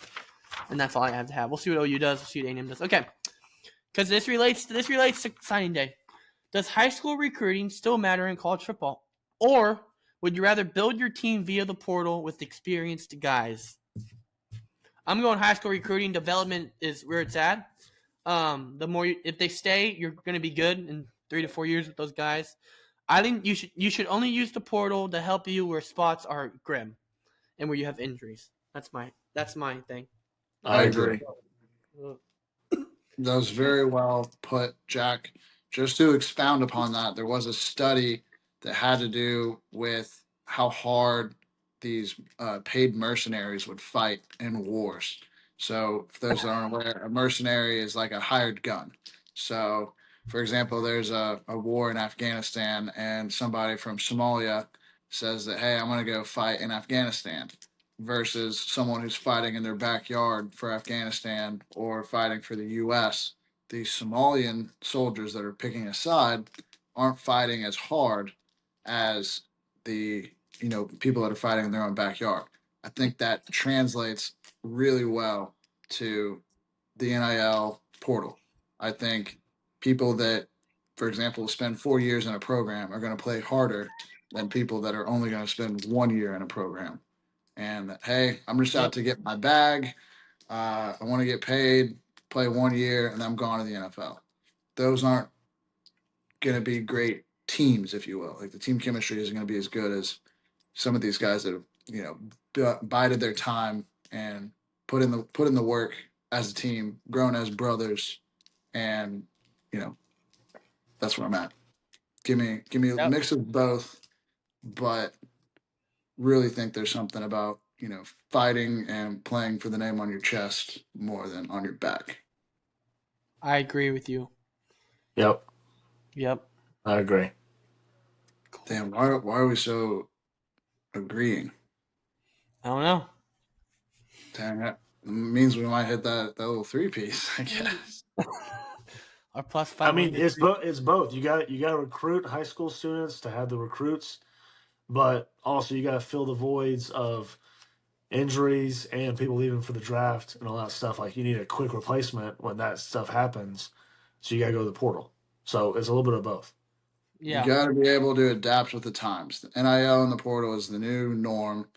[SPEAKER 2] And that's all I have to have. We'll see what OU does. We'll see what A&M does. Okay, because this relates to signing day. Does high school recruiting still matter in college football, or would you rather build your team via the portal with experienced guys? I'm going high school recruiting development is where it's at. The more if they stay, you're going to be good in 3 to 4 years with those guys. I think you should only use the portal to help you where spots are grim and where you have injuries. That's my thing.
[SPEAKER 3] I
[SPEAKER 1] I agree.
[SPEAKER 3] agree. That was very well put, Jack. Just to expound upon that, there was a study that had to do with how hard these paid mercenaries would fight in wars. So, for those that aren't aware, a mercenary is like a hired gun. So, for example, there's a war in Afghanistan, and somebody from Somalia says that, hey, I'm going to go fight in Afghanistan versus someone who's fighting in their backyard for Afghanistan or fighting for the U.S. The Somalian soldiers that are picking a side aren't fighting as hard as the people that are fighting in their own backyard. I think that translates really well to the NIL portal. I think people that, for example, spend 4 years in a program are going to play harder than people that are only going to spend 1 year in a program and that, hey, I'm just out
[SPEAKER 2] Yep.
[SPEAKER 3] to get my bag. I want to get paid, play 1 year, and I'm gone to the NFL. Those aren't going to be great teams, if you will. Like the team chemistry isn't going to be as good as some of these guys that have, bided their time and put in the work as a team, grown as brothers, and you know that's where I'm at. Give me a
[SPEAKER 2] Yep.
[SPEAKER 3] mix of both, but really think there's something about fighting and playing for the name on your chest more than on your back.
[SPEAKER 2] I agree with you.
[SPEAKER 1] Yep.
[SPEAKER 2] Yep.
[SPEAKER 1] I agree.
[SPEAKER 2] Cool.
[SPEAKER 3] Damn, why are we so agreeing?
[SPEAKER 2] I don't know.
[SPEAKER 3] Damn, that means we might hit that little 3-piece, I guess.
[SPEAKER 2] Our plus
[SPEAKER 1] I mean,
[SPEAKER 2] 500.
[SPEAKER 1] it's both. It's both. You got to recruit high school students to have the recruits, but also you got to fill the voids of injuries and people leaving for the draft and all that stuff. Like you need a quick replacement when that stuff happens, so you got to go to the portal. So it's a little bit of both.
[SPEAKER 3] You
[SPEAKER 2] Yeah.
[SPEAKER 3] got to be able to adapt with the times. The NIL and the portal is the new norm,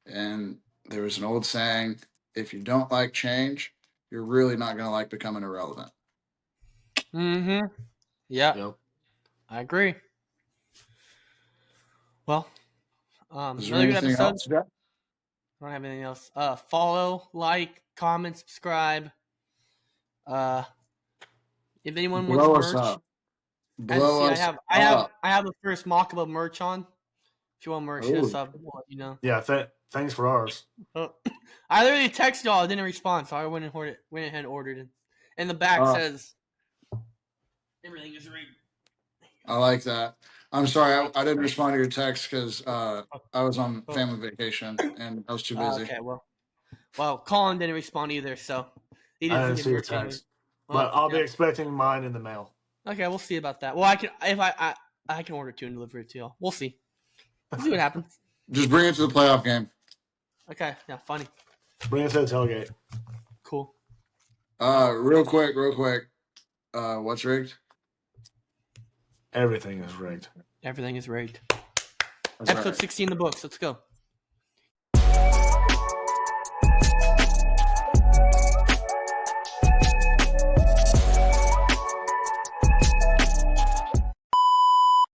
[SPEAKER 3] and there was an old saying: if you don't like change, you're really not going to like becoming irrelevant.
[SPEAKER 2] Mm-hmm. Yeah.
[SPEAKER 1] Yep.
[SPEAKER 2] I agree. Well,
[SPEAKER 3] Is there
[SPEAKER 2] another good
[SPEAKER 3] anything
[SPEAKER 2] episode.
[SPEAKER 3] else, Jeff?
[SPEAKER 2] I don't have anything else. Follow, like, comment, subscribe. If anyone wants
[SPEAKER 3] Blow us
[SPEAKER 2] merch,
[SPEAKER 3] up.
[SPEAKER 2] as you
[SPEAKER 3] Blow
[SPEAKER 2] see, I
[SPEAKER 3] us
[SPEAKER 2] have
[SPEAKER 3] up.
[SPEAKER 2] the first mock of merch on. If you want merch, hit us
[SPEAKER 3] Oh,
[SPEAKER 2] up. We'll let you know.
[SPEAKER 1] Yeah. Thanks for ours.
[SPEAKER 2] I literally texted y'all, I didn't respond, so I went ahead and ordered it. And the back
[SPEAKER 3] uh,
[SPEAKER 2] says everything is rigged.
[SPEAKER 3] I like that. I'm sorry, I didn't respond to your text because I was on family vacation and I was too busy.
[SPEAKER 2] Okay, well, Colin didn't respond either, so he
[SPEAKER 1] I
[SPEAKER 2] doesn't
[SPEAKER 1] didn't
[SPEAKER 2] get
[SPEAKER 1] see your
[SPEAKER 2] hurt anyway.
[SPEAKER 1] text, but I'll be
[SPEAKER 2] Yeah.
[SPEAKER 1] expecting mine in the mail.
[SPEAKER 2] Okay, we'll see about that. Well, I can order 2 and deliver it to y'all. We'll see. We'll see what happens.
[SPEAKER 3] Just bring it to the playoff game.
[SPEAKER 2] Okay, yeah, funny,
[SPEAKER 1] Bring it to the tailgate.
[SPEAKER 2] cool.
[SPEAKER 3] Real quick. What's rigged?
[SPEAKER 1] Everything is rigged.
[SPEAKER 2] Everything is rigged.
[SPEAKER 3] That's
[SPEAKER 2] Episode
[SPEAKER 3] right.
[SPEAKER 2] 16 in the books. Let's go.